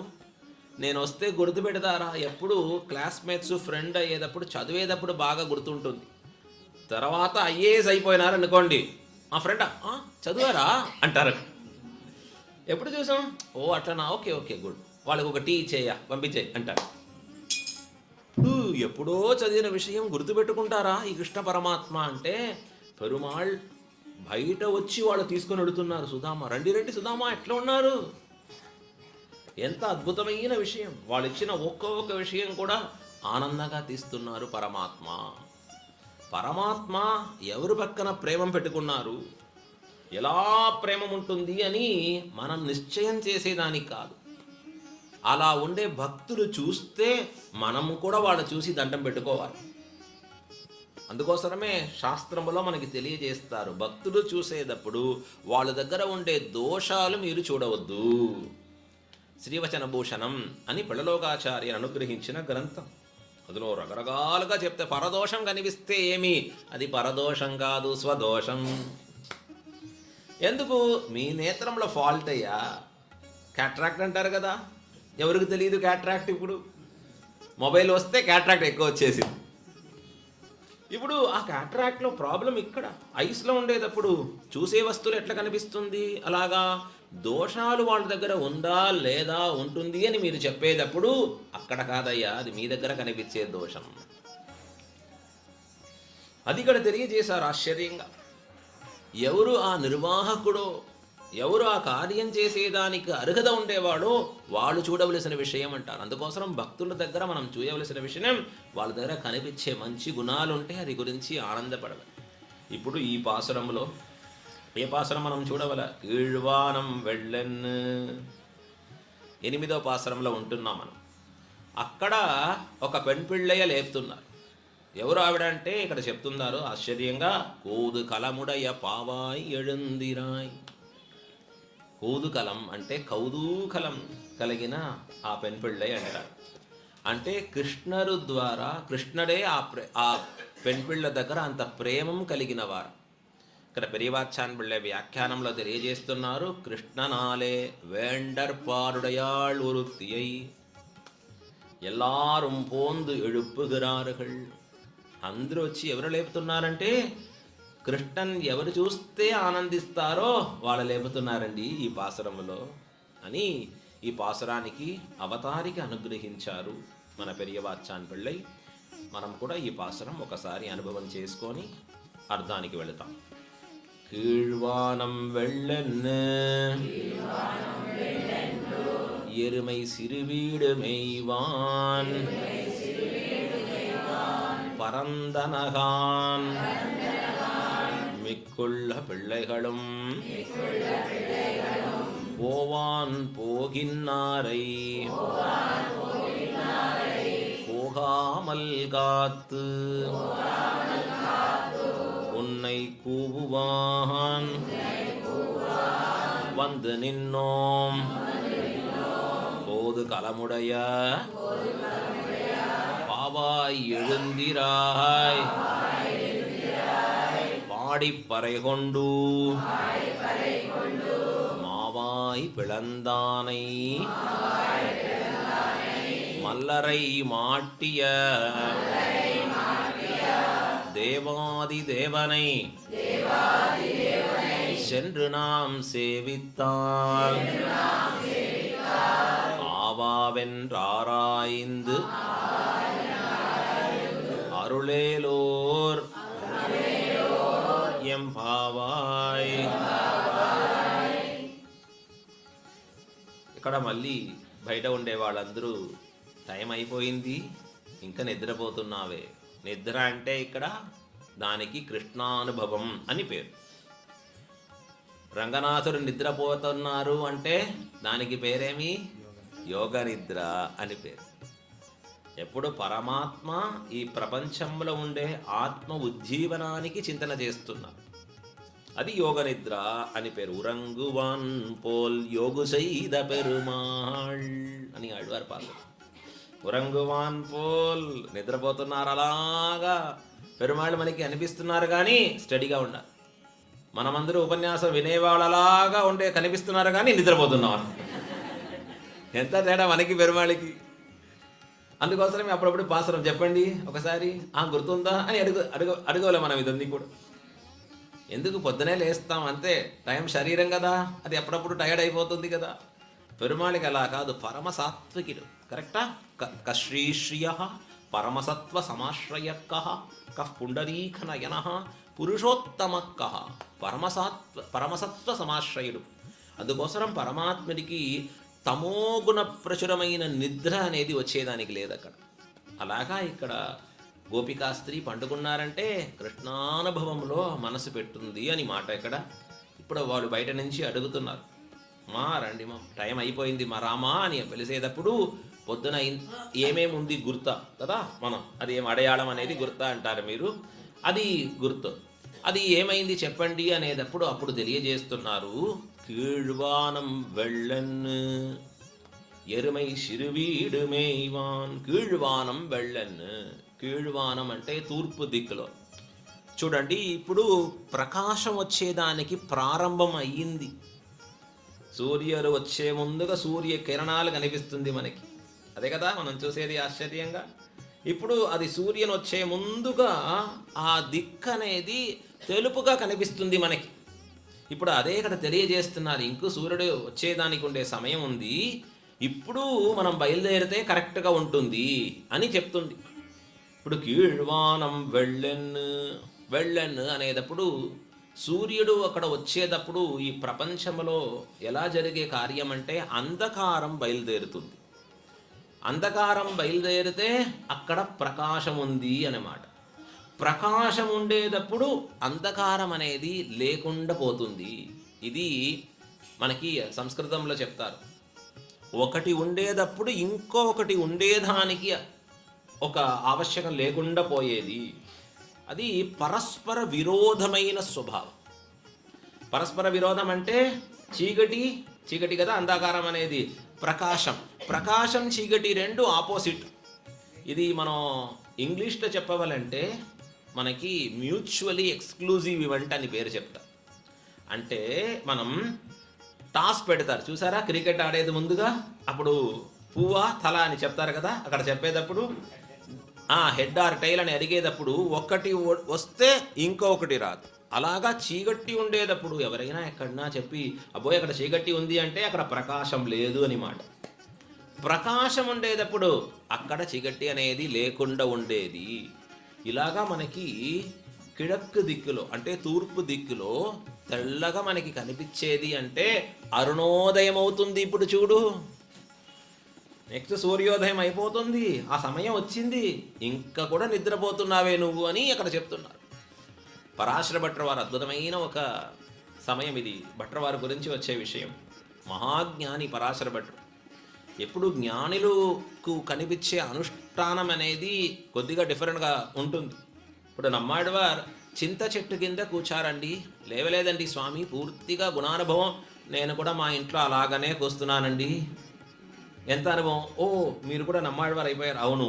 నేను వస్తే గుర్తు పెడతారా? ఎప్పుడు క్లాస్మేట్స్ ఫ్రెండ్ అయ్యేటప్పుడు చదివేటప్పుడు బాగా గుర్తుంటుంది. తర్వాత ఐఏఎస్ అయిపోయినారు అనుకోండి, మా ఫ్రెండా చదివారా అంటారు. ఎప్పుడు చూసాం? ఓ అట్లనా, ఓకే ఓకే గుడ్, వాళ్ళకి ఒక టీ పంపించేయి అంటారు. ఇప్పుడు ఎప్పుడో చదివిన విషయం గుర్తుపెట్టుకుంటారా ఈ కృష్ణ పరమాత్మ అంటే? పెరుమాళ్ బయట వచ్చి వాళ్ళు తీసుకొని వెళుతున్నారు. సుధామ రండి సుధామ ఎట్లా ఉన్నారు? ఎంత అద్భుతమైన విషయం. వాళ్ళు ఇచ్చిన ఒక్కొక్క విషయం కూడా ఆనందంగా తీస్తున్నారు. పరమాత్మ ఎవరి పక్కన ప్రేమం పెట్టుకున్నారు, ఎలా ప్రేమ ఉంటుంది అని మనం నిశ్చయం చేసేదానికి కాదు. అలా ఉండే భక్తులు చూస్తే మనము కూడా వాళ్ళు చూసి దండం పెట్టుకోవాలి. అందుకోసమే శాస్త్రములో మనకి తెలియజేస్తారు, భక్తులు చూసేటప్పుడు వాళ్ళ దగ్గర ఉండే దోషాలు మీరు చూడవద్దు. శ్రీవచన భూషణం అని పిళ్ళలోకాచార్య అనుగ్రహించిన గ్రంథం. అందులో రకరకాలుగా చెప్తే పరదోషం కనిపిస్తే ఏమి, అది పరదోషం కాదు, స్వదోషం. ఎందుకు? మీ నేత్రంలో ఫాల్ట్ అయ్యా. క్యాట్రాక్ట్ అంటారు కదా, ఎవరికి తెలియదు క్యాట్రాక్ట్. ఇప్పుడు మొబైల్ వస్తే క్యాట్రాక్ట్ ఎక్కువ వచ్చేసింది. ఇప్పుడు ఆ క్యాట్రాక్ట్లో ప్రాబ్లం ఇక్కడ ఐస్లో ఉండేటప్పుడు చూసే వస్తువులు ఎట్లా కనిపిస్తుంది, అలాగా దోషాలు వాళ్ళ దగ్గర ఉందా లేదా ఉంటుంది అని మీరు చెప్పేటప్పుడు అక్కడ కాదయ్యా, అది మీ దగ్గర కనిపించే దోషం. అది ఇక్కడ తెలియజేశారు ఆశ్చర్యంగా. ఎవరు ఆ నిర్వాహకుడో, ఎవరు ఆ కార్యం చేసేదానికి అర్హత ఉండేవాడో వాళ్ళు చూడవలసిన విషయం అంటారు. అందుకోసం భక్తుల దగ్గర మనం చూడవలసిన విషయం వాళ్ళ దగ్గర కనిపించే మంచి గుణాలు ఉంటే అది గురించి ఆనందపడవాలి. ఇప్పుడు ఈ పాసురంలో ఏ పాసురం మనం చూడవల? కీழ்వానం వెళ్ళెన్ 8వ పాసురంలో ఉంటున్నాం మనం. అక్కడ ఒక పెൺపిళ్ళయ్య లేపుతున్నారు. ఎవరు ఆవిడ అంటే ఇక్కడ చెప్తున్నారు ఆశ్చర్యంగా, కోదు కలముడయ పావాయ్ ఎഴുందిరాయ్. కోదుకలం అంటే కౌతూకలం కలిగిన ఆ పెన్పిళ్ళై అంటారు. అంటే కృష్ణరు ద్వారా కృష్ణుడే ఆ పెన్పిళ్ళ దగ్గర అంత ప్రేమం కలిగిన వారు. ఇక్కడ పెరియవాచ్చాన్ పిళ్ళై వ్యాఖ్యానంలో తెలియజేస్తున్నారు, కృష్ణనాలే వేండర్పారుడయాళ్ ఉరుక్తియై ఎల్లాரும் పోందు எழுப்புகிறார்கள். అందరూ వచ్చి ఎవరు లేపుతున్నారంటే కృష్ణన్ ఎవరు చూస్తే ఆనందిస్తారో వాళ్ళు లేపుతున్నారండి ఈ పాసురములో అని ఈ పాసురానికి అవతారికి అనుగ్రహించారు మన పెరియవాచ్చాన్ పిళ్ళై. మనం కూడా ఈ పాసురం ఒకసారి అనుభవం చేసుకొని అర్థానికి వెళతాం. కీழ்వానం వెళ్ళెన్ను எருமை சிறுவீடு மெய்வான் பரந்தனகான் மிக்குள்ள பிள்ளைகளும் போவான் போகின்னாரை போகாமல் காத்து உன்னை கூவுவான் வந்து நின்னோம் போது கலமுடைய பாவாய் எழுந்திராய் பாடிப்பறை கொண்டு மாவாய் பிளந்தானை மல்லரை மாட்டிய தேவாதி தேவனை சென்று நாம் சேவித்தால் ஆவாவென்றாராய்ந்து அருளேலோர் ఎంపావాయ్. ఇక్కడ మళ్ళీ బయట ఉండే వాళ్ళందరూ టైం అయిపోయింది ఇంకా నిద్రపోతున్నావే. నిద్ర అంటే ఇక్కడ దానికి కృష్ణానుభవం అని పేరు. రంగనాథుడు నిద్రపోతున్నారు అంటే దానికి పేరేమి? యోగ నిద్ర అని పేరు. ఎప్పుడు పరమాత్మ ఈ ప్రపంచంలో ఉండే ఆత్మ ఉజ్జీవనానికి చింతన చేస్తున్నారు, అది యోగ నిద్ర అని పేరు. ఉరంగువాన్ పోల్ యోగు செய்த పెరుమాళ్ అని ఆళ్వార్ పాట. ఉరంగువాన్ పోల్ నిద్రపోతున్నారు, అలాగా పెరుమాళ్ళు మనకి అనిపిస్తున్నారు, కానీ స్టడీగా ఉండాలి. మనమందరూ ఉపన్యాసం వినేవాళ్ళలాగా ఉండే కనిపిస్తున్నారు కానీ నిద్రపోతున్నారు. ఎంత తేడా మనకి పెరుమాళ్ళకి. అందుకోసమే అప్పుడప్పుడు పాసరం చెప్పండి ఒకసారి, గుర్తుందా అని అడగలే మనం. ఇదన్నీ కూడా ఎందుకు? పొద్దునే లేస్తాం అంతే, టైం శరీరం కదా, అది అప్పుడప్పుడు టైర్డ్ అయిపోతుంది కదా. పెరుమాళికి అలా కాదు, పరమ సాత్వికుడు. కరెక్టా? కశ్రీశ్రియ పరమసత్వ సమాశ్రయక కః పుండరీక నయన పురుషోత్తమ కః. పరమసత్వ సమాశ్రయుడు. అందుకోసం పరమాత్ముడికి తమోగుణ ప్రచురమైన నిద్ర అనేది వచ్చేదానికి లేదు అక్కడ. అలాగా ఇక్కడ గోపికా స్త్రీ పండుకున్నారంటే కృష్ణానుభవంలో మనసు పెట్టుంది అని మాట. ఇక్కడ ఇప్పుడు వాళ్ళు బయట నుంచి అడుగుతున్నారు, మా రండి, మా టైం అయిపోయింది, మా రామా అని పిలిచేటప్పుడు పొద్దున ఏమేమి ఉంది గుర్తా కదా మనం, అది ఏం అడయాళం అనేది గుర్తా అంటారు మీరు, అది గుర్తు. అది ఏమైంది చెప్పండి అనేటప్పుడు అప్పుడు తెలియజేస్తున్నారు. కీழ்వానం వెళ్ళన్ ఎరుమై సిరువీడు మేయ్వాన్. కీழ்వానం వెళ్ళన్, కీழ்వానం అంటే తూర్పు దిక్కులో. చూడండి, ఇప్పుడు ప్రకాశం వచ్చేదానికి ప్రారంభం అయ్యింది. సూర్యుడు వచ్చే ముందుగా సూర్య కిరణాలు కనిపిస్తుంది మనకి, అదే కదా మనం చూసేది ఆశ్చర్యంగా. ఇప్పుడు అది సూర్యుని వచ్చే ముందుగా ఆ దిక్కు అనేది తెలుపుగా కనిపిస్తుంది మనకి. ఇప్పుడు అదే ఇక్కడ తెలియజేస్తున్నారు, ఇంకూ సూర్యుడు వచ్చేదానికి ఉండే సమయం ఉంది, ఇప్పుడు మనం బయలుదేరితే కరెక్ట్గా ఉంటుంది అని చెప్తుంది. ఇప్పుడు కీழ்వానం వెళ్ళన్ అనేటప్పుడు సూర్యుడు అక్కడ వచ్చేటప్పుడు ఈ ప్రపంచంలో ఎలా జరిగే కార్యం అంటే అంధకారం బయలుదేరుతుంది. అంధకారం బయలుదేరితే అక్కడ ప్రకాశం ఉంది అన్నమాట. ప్రకాశం ఉండేటప్పుడు అంధకారం అనేది లేకుండా పోతుంది. ఇది మనకి సంస్కృతంలో చెప్తారు, ఒకటి ఉండేటప్పుడు ఇంకొకటి ఉండేదానికి ఒక ఆవశ్యకం లేకుండా పోయేది. అది పరస్పర విరోధమైన స్వభావం. పరస్పర విరోధం అంటే చీకటి కదా, అంధకారం అనేది ప్రకాశం చీకటి రెండు ఆపోజిట్. ఇది మనం ఇంగ్లీష్లో చెప్పవాలంటే మనకి మ్యూచువలీ ఎక్స్క్లూజివ్ ఈవెంట్ అని పేరు చెప్తారు. అంటే మనం టాస్ పెడతారు చూసారా, క్రికెట్ ఆడేది ముందుగా అప్పుడు పువ్వా తల అని చెప్తారు కదా, అక్కడ చెప్పేటప్పుడు హెడ్ ఆర్ టైల్ అని అడిగేటప్పుడు ఒకటి వస్తే ఇంకొకటి రాదు. అలాగా చీకటి ఉండేటప్పుడు ఎవరైనా ఎక్కడన్నా చెప్పి అబ్బోయ్ అక్కడ చీకటి ఉంది అంటే అక్కడ ప్రకాశం లేదు అని మాట. ప్రకాశం ఉండేటప్పుడు అక్కడ చీకటి అనేది లేకుండా ఉండేది. ఇలాగా మనకి కిഴക്ക് దిక్కులో అంటే తూర్పు దిక్కులో తెల్లగా మనకి కనిపించేది అంటే అరుణోదయం అవుతుంది. ఇప్పుడు చూడు, నెక్స్ట్ సూర్యోదయం అయిపోతుంది, ఆ సమయం వచ్చింది, ఇంకా కూడా నిద్రపోతున్నావే నువ్వు అని అక్కడ చెప్తున్నారు. పరాశర భట్టర్ వారు అద్భుతమైన ఒక సమయం ఇది, భట్టర్ వారి గురించి వచ్చే విషయం. మహాజ్ఞాని పరాశర భట్టర్. ఎప్పుడు జ్ఞానులకు కనిపించే అనుష్ఠానం అనేది కొద్దిగా డిఫరెంట్గా ఉంటుంది. ఇప్పుడు నమ్మాడివారు చింత చెట్టు కింద కూర్చారండి, లేవలేదండి స్వామి, పూర్తిగా గుణానుభవం నేను కూడా మా ఇంట్లో అలాగనే కూస్తున్నానండి. ఎంత అనుభవం! ఓ మీరు కూడా నమ్మాళ్ళవారు అయిపోయారు. అవును,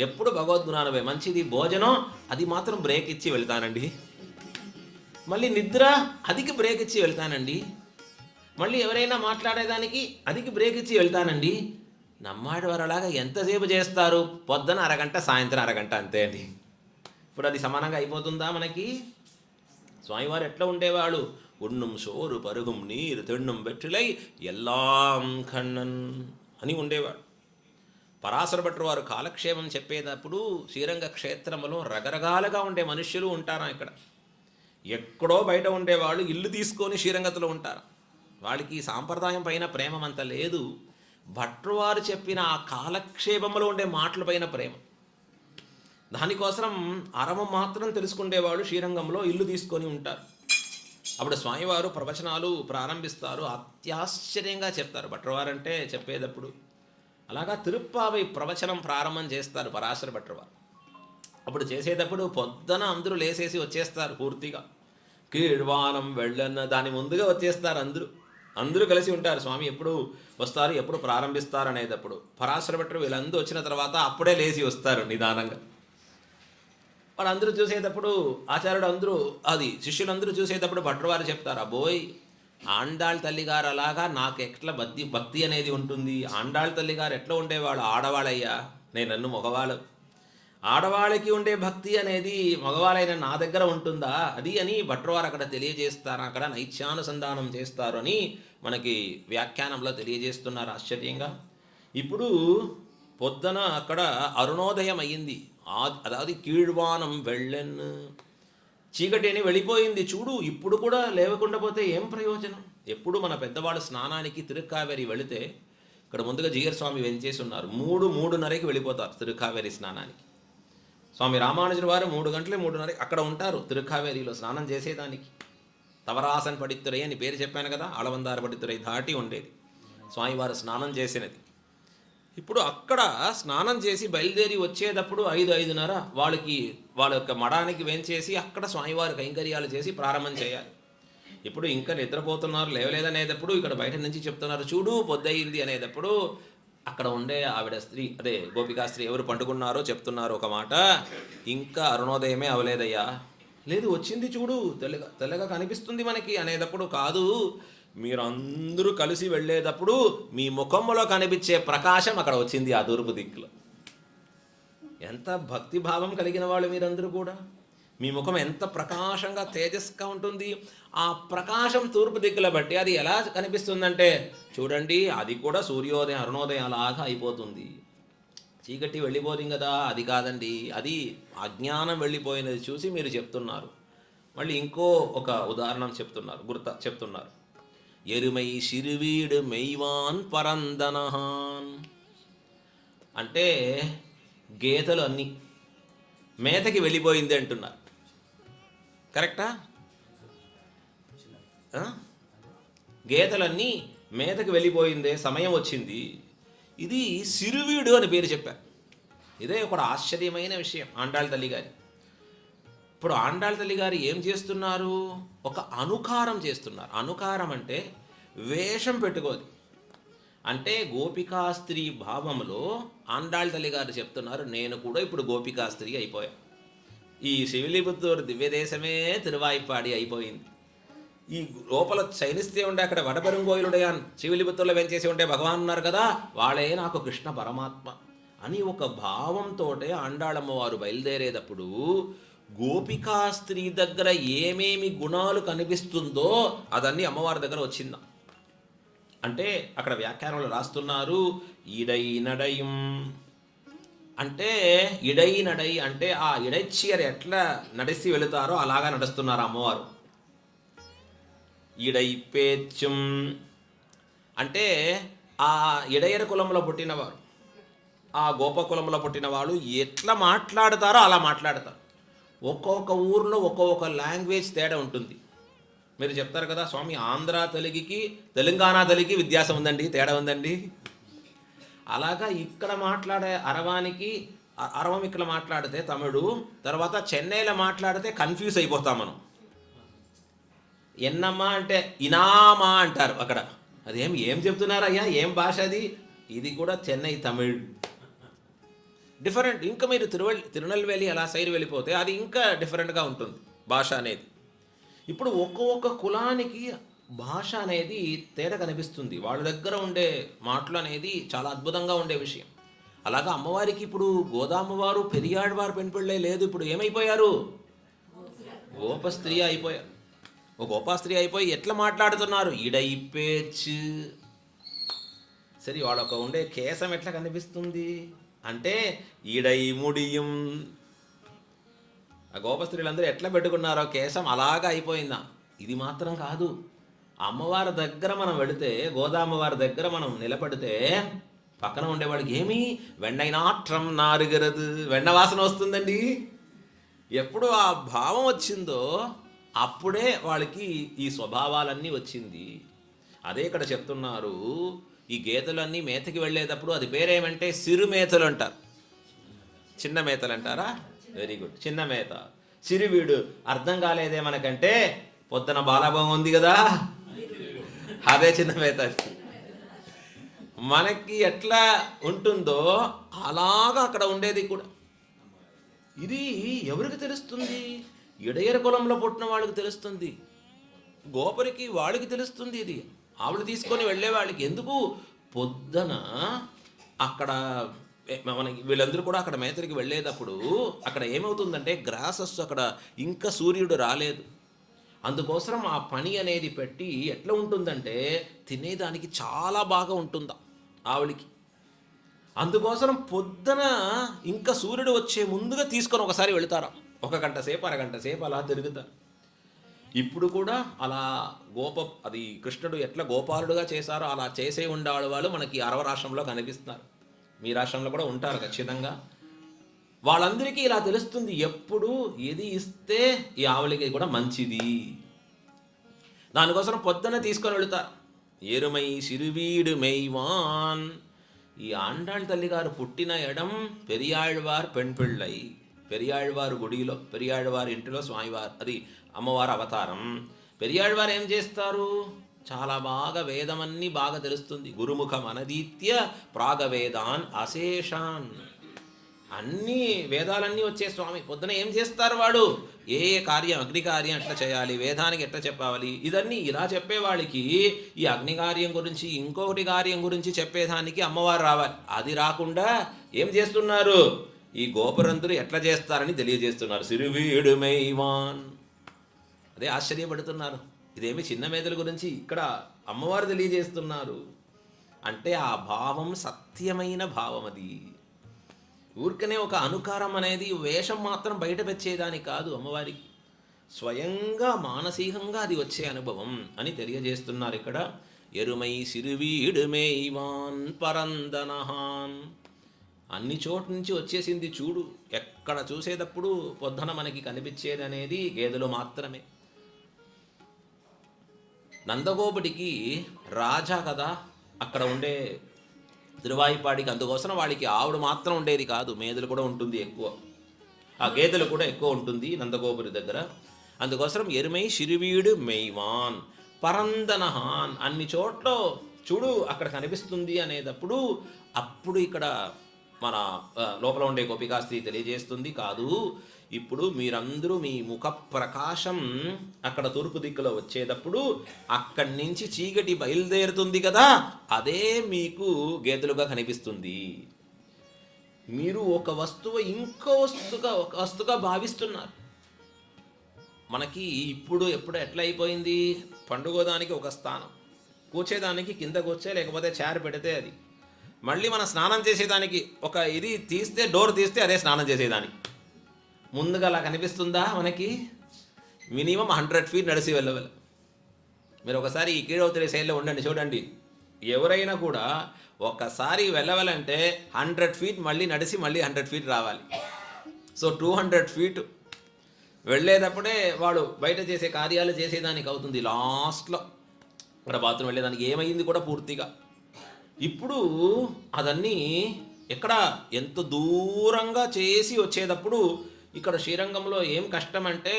ఎప్పుడు భగవద్గుణానుభవే. మంచిది. భోజనం అది మాత్రం బ్రేక్ ఇచ్చి వెళ్తానండి. మళ్ళీ నిద్ర అదికి బ్రేక్ ఇచ్చి వెళ్తానండి. మళ్ళీ ఎవరైనా మాట్లాడేదానికి అదికి బ్రేక్ ఇచ్చి వెళ్తానండి. నమ్మాళ్ళవారు అలాగా ఎంతసేపు చేస్తారు? పొద్దున అరగంట, సాయంత్రం అరగంట, అంతే అండి. ఇప్పుడు అది సమానంగా అయిపోతుందా మనకి? స్వామివారు ఎట్లా ఉండేవాడు? ఉన్నం సోరు పరుగుం నీరు తిన్నం వెற்றிలై ఎల్లాం కണ്ണన్ అని ఉండేవాడు. పరాశర భట్టర్ వారు కాలక్షేమం చెప్పేటప్పుడు శ్రీరంగ క్షేత్రంలో రకరకాలుగా ఉండే మనుష్యులు ఉంటారా ఇక్కడ. ఎక్కడో బయట ఉండేవాళ్ళు ఇల్లు తీసుకొని శ్రీరంగతిలో ఉంటారు. వాళ్ళకి సాంప్రదాయం పైన ప్రేమమంత లేదు. భట్టర్ వారు చెప్పిన ఆ కాలక్షేపంలో ఉండే మాటల పైన ప్రేమ. దానికోసం అరవం మాత్రం తెలుసుకునేవాళ్ళు శ్రీరంగంలో ఇల్లు తీసుకొని ఉంటారు. అప్పుడు స్వామివారు ప్రవచనాలు ప్రారంభిస్తారు. అత్యాశ్చర్యంగా చెప్తారు భట్రవారంటే చెప్పేటప్పుడు. అలాగా తిరుప్పావై ప్రవచనం ప్రారంభం చేస్తారు పరాశర భట్రవారు. అప్పుడు చేసేటప్పుడు పొద్దున అందరూ లేసేసి వచ్చేస్తారు పూర్తిగా. కీழ்వానం వెళ్ళన్న దాని ముందుగా వచ్చేస్తారు అందరూ కలిసి ఉంటారు. స్వామి ఎప్పుడు వస్తారు, ఎప్పుడు ప్రారంభిస్తారు అనేటప్పుడు పరాశర భట్రు వీళ్ళందరూ వచ్చిన తర్వాత అప్పుడే లేచి వస్తారు నిదానంగా. వాళ్ళందరూ చూసేటప్పుడు ఆచార్యుడు అందరూ అది శిష్యులందరూ చూసేటప్పుడు భట్రవారు చెప్తారు, అబ్బోయ్ ఆండాళ్ తల్లిగారు అలాగా నాకు ఎట్లా భక్తి అనేది ఉంటుంది. ఆండాళ్ తల్లిగారు ఎట్లా ఉండేవాళ్ళు? ఆడవాళ్ళయ్యా, నన్ను మగవాళ్ళు. ఆడవాళ్ళకి ఉండే భక్తి అనేది మగవాళ్ళైన నా దగ్గర ఉంటుందా అది అని భట్రవారు అక్కడ తెలియజేస్తారు. అక్కడ నైత్యానుసంధానం చేస్తారు అని మనకి వ్యాఖ్యానంలో తెలియజేస్తున్నారు ఆశ్చర్యంగా. ఇప్పుడు పొద్దున అక్కడ అరుణోదయం అయ్యింది. అదాది కీழ்వానం వెళ్ళెన్, చీకటి అని వెళ్ళిపోయింది. చూడు ఇప్పుడు కూడా లేవకుండా పోతే ఏం ప్రయోజనం? ఎప్పుడు మన పెద్దవాళ్ళు స్నానానికి తిరుక్కావేరి వెళితే ఇక్కడ ముందుగా జీయర్ స్వామి వెంచేసి ఉన్నారు. 3:30కి వెళ్ళిపోతారు తిరుక్కావేరి స్నానానికి. స్వామి రామానుజుల వారు 3 గంటలు 3:30 అక్కడ ఉంటారు తిరుక్కావేరిలో స్నానం చేసేదానికి. తవరాసన్ పడిత్తురై అని పేరు చెప్పాను కదా, ఆళవందార పడిత్తురై దాటి ఉండేది స్వామివారు స్నానం చేసినది. ఇప్పుడు అక్కడ స్నానం చేసి బయలుదేరి వచ్చేటప్పుడు 5:30 వాళ్ళ యొక్క మఠానికి వెంచేసి అక్కడ స్వామివారి కైంకర్యాలు చేసి ప్రారంభం చేయాలి. ఇప్పుడు ఇంకా నిద్రపోతున్నారు, లేవలేదనేటప్పుడు ఇక్కడ బయట నుంచి చెప్తున్నారు, చూడు పొద్దయింది అనేటప్పుడు అక్కడ ఉండే ఆవిడ స్త్రీ, అదే గోపికా స్త్రీ ఎవరు పండుకున్నారో చెప్తున్నారు ఒక మాట, ఇంకా అరుణోదయమే అవలేదయ్యా. లేదు వచ్చింది చూడు, తెల్లగా కనిపిస్తుంది మనకి అనేటప్పుడు, కాదు మీరందరూ కలిసి వెళ్ళేటప్పుడు మీ ముఖంలో కనిపించే ప్రకాశం అక్కడ వచ్చింది ఆ తూర్పు దిక్కులో. ఎంత భక్తిభావం కలిగిన వాళ్ళు మీరందరూ కూడా. మీ ముఖం ఎంత ప్రకాశంగా తేజస్గా ఉంటుంది. ఆ ప్రకాశం తూర్పు దిక్కుల బట్టి అది ఎలా కనిపిస్తుందంటే చూడండి, అది కూడా సూర్యోదయం అరుణోదయం అలాగా అయిపోతుంది. చీకటి వెళ్ళిపోతుంది కదా, అది కాదండి, అది అజ్ఞానం వెళ్ళిపోయినది చూసి మీరు చెప్తున్నారు. మళ్ళీ ఇంకో ఒక ఉదాహరణ చెప్తున్నారు. ఎరుమై సిరువీడు మెయ్వాన్ పరందనహాన్ అంటే గేదెలు అన్నీ మేతకి వెళ్ళిపోయింది అంటున్నారు. కరెక్టా? గేదెలన్నీ మేతకి వెళ్ళిపోయిందే, సమయం వచ్చింది. ఇది సిరువీడు అని పేరు చెప్పారు. ఇదే ఒక ఆశ్చర్యమైన విషయం ఆండాళ్ తల్లి గారి. ఇప్పుడు ఆండాళ్ తల్లి గారు ఏం చేస్తున్నారు? ఒక అనుకారం చేస్తున్నారు. అనుకారం అంటే వేషం పెట్టుకోదు. అంటే గోపికాస్త్రీ భావంలో ఆండాళ్ తల్లి గారు చెప్తున్నారు, నేను కూడా ఇప్పుడు గోపికాస్త్రీ అయిపోయా. ఈ శివలిపుత్తూరు దివ్యదేశమే తిరువాయిపాడి అయిపోయింది. ఈ లోపల శయనిస్తే ఉండే అక్కడ వడపెరుంగోయిలుడయాన్ శివలిపుత్తూరులో వెంచేసి ఉంటే భగవాన్ ఉన్నారు కదా, వాళ్ళే నాకు కృష్ణ పరమాత్మ అని ఒక భావంతో ఆండాళమ్మవారు బయలుదేరేటప్పుడు గోపికాస్త్రీ దగ్గర ఏమేమి గుణాలు కనిపిస్తుందో అదన్నీ అమ్మవారి దగ్గర వచ్చిందా అంటే అక్కడ వ్యాఖ్యానంలో రాస్తున్నారు. ఇడై నడయం అంటే ఇడై నడై అంటే ఆ ఇడైచ్చియర్ ఎట్లా నడిచి వెళుతారో అలాగా నడుస్తున్నారు అమ్మవారు. ఇడై పేచ్యం అంటే ఆ ఇడయర కులంలో పుట్టినవారు, ఆ గోపకులంలో పుట్టిన వాళ్ళు ఎట్లా మాట్లాడతారో అలా మాట్లాడతారు. ఒక్కొక్క ఊరిలో ఒక్కొక్క లాంగ్వేజ్ తేడా ఉంటుంది. మీరు చెప్తారు కదా, స్వామి ఆంధ్ర తెలుగుకి తెలంగాణ తెలుగుకి వ్యత్యాసం ఉందండి, తేడా ఉందండి. అలాగా ఇక్కడ మాట్లాడే అరవానికి అరవం ఇక్కడ మాట్లాడితే తమిళు, తర్వాత చెన్నైలో మాట్లాడితే కన్ఫ్యూజ్ అయిపోతాం మనం. ఎన్నమ్మా అంటే ఇనామా అంటారు అక్కడ. ఏం చెప్తున్నారయ్యా, ఏం భాష అది? ఇది కూడా చెన్నై తమిళ్ డిఫరెంట్. ఇంకా మీరు తిరునల్వేలి అలా సైడ్ వెళ్ళిపోతే అది ఇంకా డిఫరెంట్గా ఉంటుంది భాష అనేది. ఇప్పుడు ఒక్కొక్క కులానికి భాష అనేది తేడా కనిపిస్తుంది. వాళ్ళ దగ్గర ఉండే మాటలు అనేది చాలా అద్భుతంగా ఉండే విషయం. అలాగా అమ్మవారికి ఇప్పుడు గోదామ్మవారు పెరియాళ్వారు పెంపిళ్ళే లేదు, ఇప్పుడు ఏమైపోయారు? గోపస్త్రీ అయిపోయారు. ఒక గోపాస్త్రీ అయిపోయి ఎట్లా మాట్లాడుతున్నారు? ఇడైపేచ్చు. సరే, వాళ్ళొక ఉండే కేశం ఎట్లా కనిపిస్తుంది అంటే ఈడై ముడియం. ఆ గోపస్త్రీలందరూ ఎట్లా పెట్టుకున్నారో కేశం అలాగా అయిపోయిందా. ఇది మాత్రం కాదు, అమ్మవారి దగ్గర మనం వెళితే, గోదామ్మవారి దగ్గర మనం నిలబడితే పక్కన ఉండేవాడికి ఏమి వెండైనాట్రం నారుగరదు, వెండ వాసన వస్తుందండి. ఎప్పుడు ఆ భావం వచ్చిందో అప్పుడే వాళ్ళకి ఈ స్వభావాలన్నీ వచ్చింది. అదే ఇక్కడ చెప్తున్నారు. ఈ గేదెలన్నీ మేతకి వెళ్ళేటప్పుడు అది పేరేమంటే సిరు మేతలు అంటారు. చిన్న మేతలు అంటారా? వెరీ గుడ్, చిన్న మేత. సిరివీడు అర్థం కాలేదే మనకంటే, పొద్దున బాలభంగం ఉంది కదా, అదే చిన్న మేత. మనకి ఎట్లా ఉంటుందో అలాగా అక్కడ ఉండేది కూడా. ఇది ఎవరికి తెలుస్తుంది? ఇడయర కులంలో పుట్టిన వాళ్ళకి తెలుస్తుంది, గోపరికి వాళ్ళకి తెలుస్తుంది. ఇది ఆవిడ తీసుకొని వెళ్ళే వాళ్ళకి ఎందుకు? పొద్దున అక్కడ మనకి వీళ్ళందరూ కూడా అక్కడ మేతరికి వెళ్ళేటప్పుడు అక్కడ ఏమవుతుందంటే గ్రాసెస్ అక్కడ ఇంకా సూర్యుడు రాలేదు, అందుకోసం ఆ పని అనేది పెట్టి ఎట్లా ఉంటుందంటే తినేదానికి చాలా బాగా ఉంటుందా ఆవిడికి. అందుకోసం పొద్దున ఇంకా సూర్యుడు వచ్చే ముందుగా తీసుకొని ఒకసారి వెళతారా, 1 గంట సేపు 1/2 గంట సేపు అలా తిరుగుతారు. ఇప్పుడు కూడా అలా అది కృష్ణుడు ఎట్లా గోపాలుడుగా చేశారో అలా చేసే ఉండేవాళ్ళు వాళ్ళు మనకి అరవ రాష్ట్రంలో కనిపిస్తున్నారు. మీ రాష్ట్రంలో కూడా ఉంటారు ఖచ్చితంగా. వాళ్ళందరికీ ఇలా తెలుస్తుంది ఎప్పుడు ఏది ఇస్తే ఈ ఆవులకి కూడా మంచిది. దానికోసం పొద్దున తీసుకొని వెళుతారు. ఎరుమై సిరువీడు మెయ్వాన్. ఈ ఆండాళ్ తల్లిగారు పుట్టిన ఎడం పెరియాళ్వార్ పెణ్పిళ్ళై, పెరియాళ్వారు గుడిలో, పెరియాళ్వారి ఇంటిలో స్వామివారు, అది అమ్మవారు అవతారం. పెరియాళ్వారు ఏం చేస్తారు? చాలా బాగా వేదమన్నీ బాగా తెలుస్తుంది. గురుముఖం అనదీత్య ప్రాగవేదాన్ అశేషాన్. అన్నీ వేదాలన్నీ వచ్చే స్వామి. పొద్దున ఏం చేస్తారు వాడు? ఏ కార్యం, అగ్నికార్యం ఎట్లా చేయాలి, వేదానికి ఎట్లా చెప్పాలి, ఇదన్నీ ఇలా చెప్పేవాళ్ళకి ఈ అగ్నికార్యం గురించి ఇంకొకటి కార్యం గురించి చెప్పేదానికి అమ్మవారు రావాలి. అది రాకుండా ఏం చేస్తున్నారు? ఈ గోపురంతులు ఎట్లా చేస్తారని తెలియజేస్తున్నారు. సిరువీడు మెయ్వాన్. అదే ఆశ్చర్యపడుతున్నారు. ఇదేమి చిన్న మేదల గురించి ఇక్కడ అమ్మవారు తెలియజేస్తున్నారు అంటే ఆ భావం సత్యమైన భావం. అది ఊరికనే ఒక అనుకారం అనేది వేషం మాత్రం బయట పెట్టేదాని కాదు. అమ్మవారికి స్వయంగా మానసికంగా అది వచ్చే అనుభవం అని తెలియజేస్తున్నారు ఇక్కడ. ఎరుమై సిరువీడు మేయ్వాన్ పరందనహాన్. అన్ని చోట్ల నుంచి వచ్చేసింది చూడు. ఎక్కడ చూసేటప్పుడు పొద్దున మనకి కనిపించేది అనేది గేదెలు మాత్రమే. నందగోపుడికి రాజా కదా అక్కడ ఉండే తిరువాయిపాడికి, అందుకోసం వాళ్ళకి ఆవుడు మాత్రం ఉండేది కాదు, మేదలు కూడా ఉంటుంది ఎక్కువ, ఆ గేదెలు కూడా ఎక్కువ ఉంటుంది నందగోపురి దగ్గర. అందుకోసం ఎరుమై సిరువీడు మెయ్వాన్ పరందనహాన్. అన్ని చోట్ల చూడు అక్కడ కనిపిస్తుంది అనేటప్పుడు అప్పుడు ఇక్కడ మన లోపల ఉండే గోపికాస్త్రీ తెలియజేస్తుంది, కాదు ఇప్పుడు మీరందరూ మీ ముఖ ప్రకాశం అక్కడ తూర్పు దిక్కులో వచ్చేటప్పుడు అక్కడి నుంచి చీకటి బయలుదేరుతుంది కదా, అదే మీకు గేదెలుగా కనిపిస్తుంది. మీరు ఒక వస్తువు ఇంకో వస్తువుగా భావిస్తున్నారు. మనకి ఇప్పుడు ఎట్లా అయిపోయింది? పండుగోదానికి ఒక స్థానం, కూర్చేదానికి కింద కూర్చే, లేకపోతే చైర్ పెడితే అది, మళ్ళీ మనం స్నానం చేసేదానికి ఒక ఇది తీస్తే, డోర్ తీస్తే అదే స్నానం చేసేదానికి. ముందుగా అలా కనిపిస్తుందా మనకి? మినిమం 100 ఫీట్ నడిచి వెళ్ళవాలి. మీరు ఒకసారి ఈ కీడవతలి సైడ్లో ఉండండి, చూడండి. ఎవరైనా కూడా ఒకసారి వెళ్ళవాలంటే 100 ఫీట్ మళ్ళీ నడిచి మళ్ళీ 100 ఫీట్ రావాలి. సో 200 ఫీట్ వెళ్ళేటప్పుడే వాడు బయట చేసే కార్యాలు చేసేదానికి అవుతుంది. లాస్ట్లో ఇక్కడ బాత్రూమ్ వెళ్ళేదానికి ఏమైంది కూడా పూర్తిగా. ఇప్పుడు అదన్నీ ఎక్కడ ఎంత దూరంగా చేసి వచ్చేటప్పుడు ఇక్కడ శ్రీరంగంలో ఏం కష్టం అంటే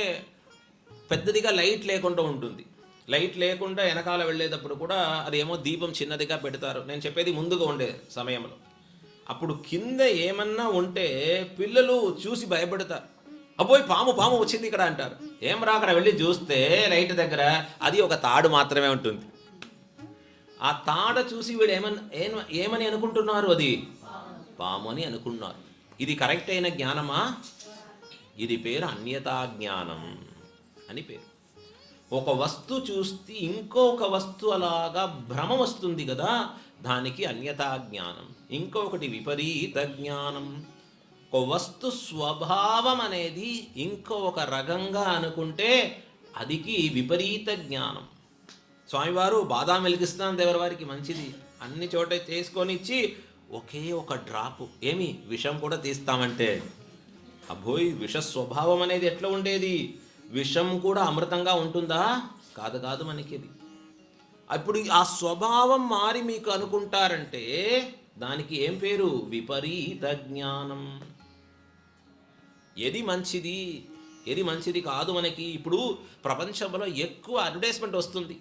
పెద్దదిగా లైట్ లేకుండా ఉంటుంది. లైట్ లేకుండా వెనకాల వెళ్ళేటప్పుడు కూడా అదేమో దీపం చిన్నదిగా పెడతారు. నేను చెప్పేది ముందుగా ఉండే సమయంలో. అప్పుడు కింద ఏమన్నా ఉంటే పిల్లలు చూసి భయపడతారు. అబ్బోయ్ పాము పాము వచ్చింది ఇక్కడ అంటారు. ఏం రా అక్కడ వెళ్ళి చూస్తే లైట్ దగ్గర అది ఒక తాడు మాత్రమే ఉంటుంది. ఆ తాడ చూసి వీడు ఏమని అనుకుంటున్నారు? అది పాము అని అనుకున్నారు. ఇది కరెక్ట్ అయిన జ్ఞానమా? ఇది పేరు అన్యతా జ్ఞానం అని పేరు. ఒక వస్తువు చూస్తే ఇంకొక వస్తువు అలాగా భ్రమ వస్తుంది కదా, దానికి అన్యతా జ్ఞానం. ఇంకొకటి విపరీత జ్ఞానం. ఒక వస్తు స్వభావం అనేది ఇంకొక రకంగా అనుకుంటే అదికి విపరీత జ్ఞానం. స్వామివారు బాదాం వెలిగిస్తాను దేవరి వారికి మంచిది అన్ని చోట చేసుకొని ఇచ్చి ఒకే ఒక డ్రాపు ఏమి విషం కూడా తీస్తామంటే, అబ్బోయ్ విష స్వభావం అనేది ఎట్లా ఉండేది? విషం కూడా అమృతంగా ఉంటుందా? కాదు కాదు మనకి ఇది. అప్పుడు ఆ స్వభావం మారి మీకు అనుకుంటారంటే దానికి ఏం పేరు? విపరీత జ్ఞానం. ఏది మంచిది ఏది మంచిది కాదు మనకి. ఇప్పుడు ప్రపంచంలో ఎక్కువ అడ్వర్టైజ్మెంట్ వస్తుంది.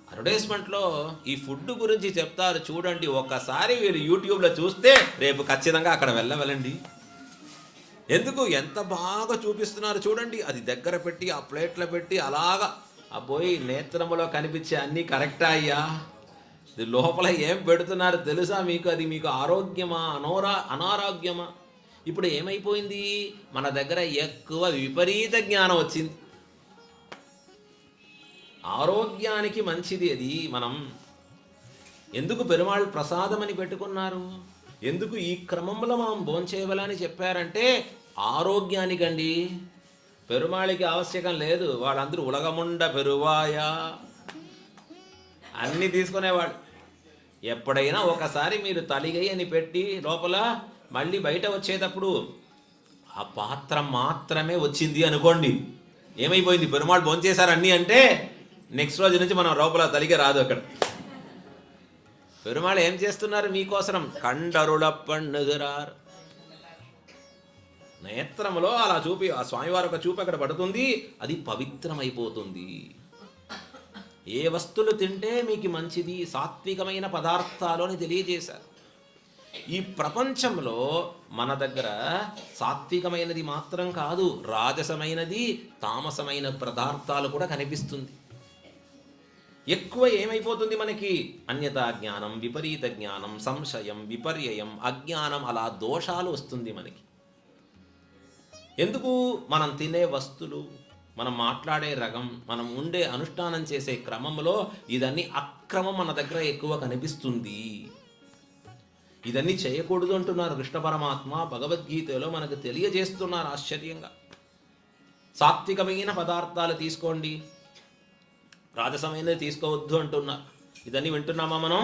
అడ్వర్టైజ్మెంట్లో ఈ ఫుడ్ గురించి చెప్తారు చూడండి. ఒక్కసారి మీరు యూట్యూబ్లో చూస్తే రేపు ఖచ్చితంగా అక్కడ వెళ్ళండి. ఎందుకు ఎంత బాగా చూపిస్తున్నారు చూడండి. అది దగ్గర పెట్టి ఆ ప్లేట్లో పెట్టి అలాగా అబ్బోయి నేత్రములో కనిపించే అన్నీ కరెక్టా అయ్యా? ఇది లోపల ఏం పెడుతున్నారు తెలుసా మీకు? అది మీకు ఆరోగ్యమా అనారోగ్యమా? ఇప్పుడు ఏమైపోయింది? మన దగ్గర ఎక్కువ విపరీత జ్ఞానం వచ్చింది. ఆరోగ్యానికి మంచిది అది. మనం ఎందుకు పెరుమాళ్ ప్రసాదం అని పెట్టుకున్నారు? ఎందుకు ఈ క్రమంలో మనం భోంచేయవలని చెప్పారంటే ఆరోగ్యానికండి. పెరుమాళికి ఆవశ్యకం లేదు. వాళ్ళందరూ ఉలగముండ పెరువాయా అన్నీ తీసుకునేవాడు. ఎప్పుడైనా ఒకసారి మీరు తలిగై అని పెట్టి లోపల మళ్ళీ బయట వచ్చేటప్పుడు ఆ పాత్ర మాత్రమే వచ్చింది అనుకోండి, ఏమైపోయింది? పెరుమాళ్ భోంచేశారు అన్నీ అంటే నెక్స్ట్ రోజు నుంచి మనం లోపల తలిగే రాదు. అక్కడ పెరుమాళ్ ఏం చేస్తున్నారు మీకోసం? కండరుల పండుగరారు. నేత్రములో అలా చూపి ఆ స్వామివారి ఒక చూపు అక్కడ పడుతుంది, అది పవిత్రమైపోతుంది. ఏ వస్తువులు తింటే మీకు మంచిది? సాత్వికమైన పదార్థాలు అని తెలియజేశారు. ఈ ప్రపంచంలో మన దగ్గర సాత్వికమైనది మాత్రం కాదు, రాజసమైనది తామసమైన పదార్థాలు కూడా కనిపిస్తుంది. ఎక్కువ ఏమైపోతుంది మనకి? అన్యతా జ్ఞానం, విపరీత జ్ఞానం, సంశయం, విపర్యయం, అజ్ఞానం, అలా దోషాలు వస్తుంది మనకి. ఎందుకు? మనం తినే వస్తువులు, మనం మాట్లాడే రకం, మనం ఉండే అనుష్ఠానం చేసే క్రమంలో ఇదన్నీ అక్రమం మన దగ్గర ఎక్కువ కనిపిస్తుంది. ఇదన్నీ చేయకూడదు అంటున్నారు కృష్ణ పరమాత్మ భగవద్గీతలో మనకు తెలియజేస్తున్నారు ఆశ్చర్యంగా. సాత్వికమైన పదార్థాలు తీసుకోండి, రాజసమైనది తీసుకోవద్దు అంటున్నారు. ఇదన్నీ వింటున్నామా మనం?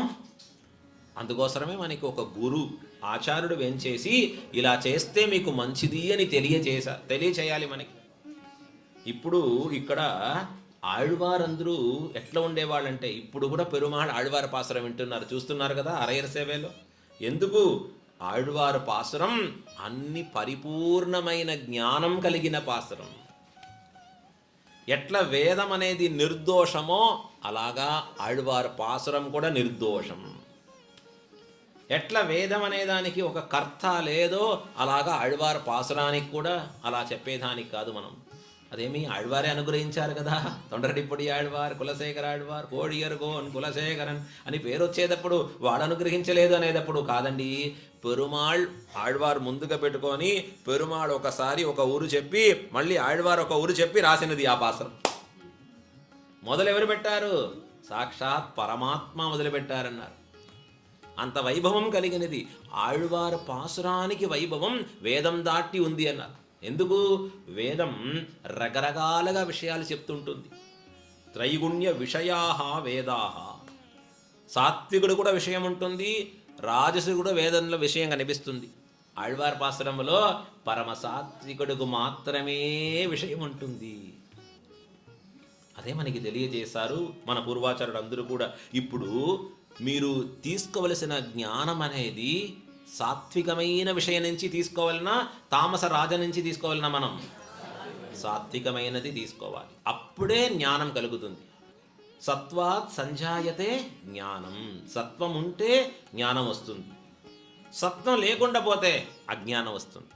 అందుకోసమే మనకి ఒక గురు ఆచార్యుడు వెంచేసి ఇలా చేస్తే మీకు మంచిది అని తెలియచేయాలి మనకి. ఇప్పుడు ఇక్కడ ఆళ్వారందరూ ఎట్లా ఉండేవాళ్ళంటే ఇప్పుడు కూడా పెరుమాళ్ ఆళ్వార పాసురం వింటున్నారు, చూస్తున్నారు కదా అరయర సేవలో. ఎందుకు? ఆళ్వారు పాసురం అన్ని పరిపూర్ణమైన జ్ఞానం కలిగిన పాసురం. ఎట్లా వేదం అనేది నిర్దోషమో అలాగా ఆళ్వారు పాసురం కూడా నిర్దోషం. ఎట్లా వేదం అనేదానికి ఒక కర్త లేదో అలాగా ఆళ్వారు పాసురానికి కూడా అలా చెప్పేదానికి కాదు మనం. అదేమి ఆళ్వారే అనుగ్రహించారు కదా. తొండరడిప్పొడి ఆళ్వార్, కులశేఖర ఆళ్వార్, కోడియర్ గోన్ కులశేఖరన్ అని పేరు వచ్చేటప్పుడు వాడు అనుగ్రహించలేదు అనేటప్పుడు కాదండి. పెరుమాళ్ ఆళ్వార్ ముందుగా పెట్టుకొని పెరుమాళ్ ఒకసారి ఒక ఊరు చెప్పి మళ్ళీ ఆళ్వార్ ఒక ఊరు చెప్పి రాసినది ఆ పాసురం. మొదలెవరు పెట్టారు? సాక్షాత్ పరమాత్మ మొదలుపెట్టారన్నారు. అంత వైభవం కలిగినది ఆళ్వార్ పాసురానికి. వైభవం వేదం దాటి ఉంది అన్నారు. ఎందుకు? వేదం రకరకాలుగా విషయాలు చెప్తుంటుంది. త్రైగుణ్య విషయాహ వేదాహ. సాత్వికుడు కూడా విషయం ఉంటుంది, రాజసుడు కూడా వేదంలో విషయం కనిపిస్తుంది. ఆళ్వార్ పాసురంలో పరమ సాత్వికుడుకు మాత్రమే విషయం ఉంటుంది. అదే మనకి తెలియజేశారు మన పూర్వాచారుడు అందరూ కూడా. ఇప్పుడు మీరు తీసుకోవలసిన జ్ఞానం అనేది సాత్వికమైన విషయం నుంచి తీసుకోవాలన్నా తామస రాజ నుంచి తీసుకోవాలన్నా? మనం సాత్వికమైనది తీసుకోవాలి, అప్పుడే జ్ఞానం కలుగుతుంది. సత్వాత్ సంజాయతే జ్ఞానం, సత్వం ఉంటే జ్ఞానం వస్తుంది, సత్వం లేకుండా పోతే అజ్ఞానం వస్తుంది.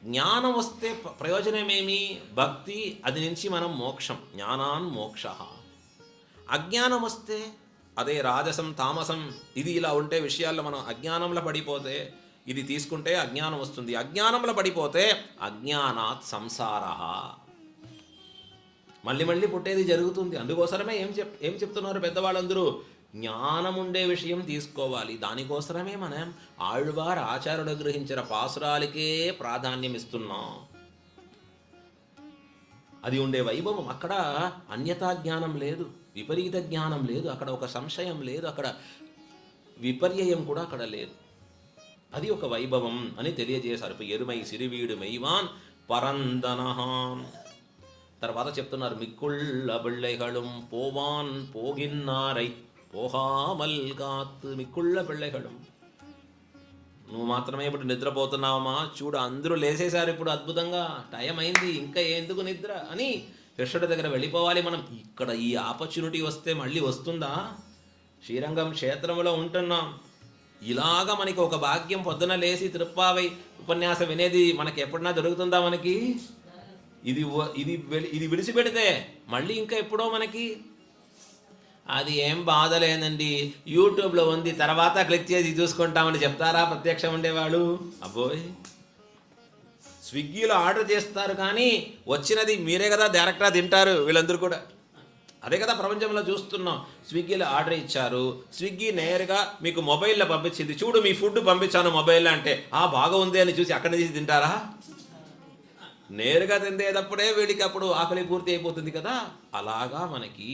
జ్ఞానం వస్తే ప్రయోజనమేమి? భక్తి, అది నుంచి మనం మోక్షం, జ్ఞానాన్ మోక్ష. అజ్ఞానం వస్తే అదే రాజసం తామసం, ఇది ఇలా ఉంటే విషయాల్లో మనం అజ్ఞానంలో పడిపోతే ఇది తీసుకుంటే అజ్ఞానం వస్తుంది, అజ్ఞానంలో పడిపోతే అజ్ఞానాత్ సంసార, మళ్ళీ మళ్ళీ పుట్టేది జరుగుతుంది. అందుకోసమే ఏం చెప్తున్నారు పెద్దవాళ్ళందరూ? జ్ఞానం ఉండే విషయం తీసుకోవాలి. దానికోసమే మనం ఆళ్వార్ ఆచార్యుడు గ్రహించిన పాసురాలకే ప్రాధాన్యం ఇస్తున్నాం. అది ఉండే వైభవం, అక్కడ అన్యతా జ్ఞానం లేదు, విపరీత జ్ఞానం లేదు, అక్కడ ఒక సంశయం లేదు, అక్కడ విపర్యయం కూడా అక్కడ లేదు. అది ఒక వైభవం అని తెలియజేశారు. ఎరుమై సిరివీడు మెయ్వాన్ పరందనహాన్. తర్వాత చెప్తున్నారు, మిక్కుళ్ళ పిళ్ళైகளும் పోవాన్ పోగిన్నారై పోహామల్ కాత్. మిక్కుళ్ళ పిళ్ళైகளுం, నువ్వు మాత్రమే ఇప్పుడు నిద్రపోతున్నావమ్మా, చూడు అందరూ లేసేశారు ఇప్పుడు అద్భుతంగా, టైం అయింది, ఇంకా ఎందుకు నిద్ర అని కృష్ణుడి దగ్గర వెళ్ళిపోవాలి మనం. ఇక్కడ ఈ ఆపర్చునిటీ వస్తే మళ్ళీ వస్తుందా? శ్రీరంగం క్షేత్రంలో ఉంటున్నాం, ఇలాగా మనకి ఒక భాగ్యం పొద్దున లేచి తిరుప్పావై ఉపన్యాసం వినేది మనకి ఎప్పుడన్నా దొరుకుతుందా? మనకి ఇది విడిచిపెడితే మళ్ళీ ఇంకా ఎప్పుడో మనకి. అది ఏం బాధ లేదండి, యూట్యూబ్లో ఉంది, తర్వాత క్లిక్ చేసి చూసుకుంటామని చెప్తారా ప్రత్యక్షం ఉండేవాళ్ళు? అబ్బోయ్, స్విగ్గీలో ఆర్డర్ చేస్తారు కానీ వచ్చినది మీరే కదా డైరెక్ట్గా తింటారు వీళ్ళందరూ కూడా. అదే కదా ప్రపంచంలో చూస్తున్నాం. స్విగ్గీలో ఆర్డర్ ఇచ్చారు, స్విగ్గీ నేరుగా మీకు మొబైల్లో పంపించింది, చూడు మీ ఫుడ్ పంపించాను మొబైల్లో అంటే బాగా ఉంది అని చూసి అక్కడ నుంచి తింటారా? నేరుగా తిందేటప్పుడే వీడికి అప్పుడు ఆకలి పూర్తి అయిపోతుంది కదా. అలాగా మనకి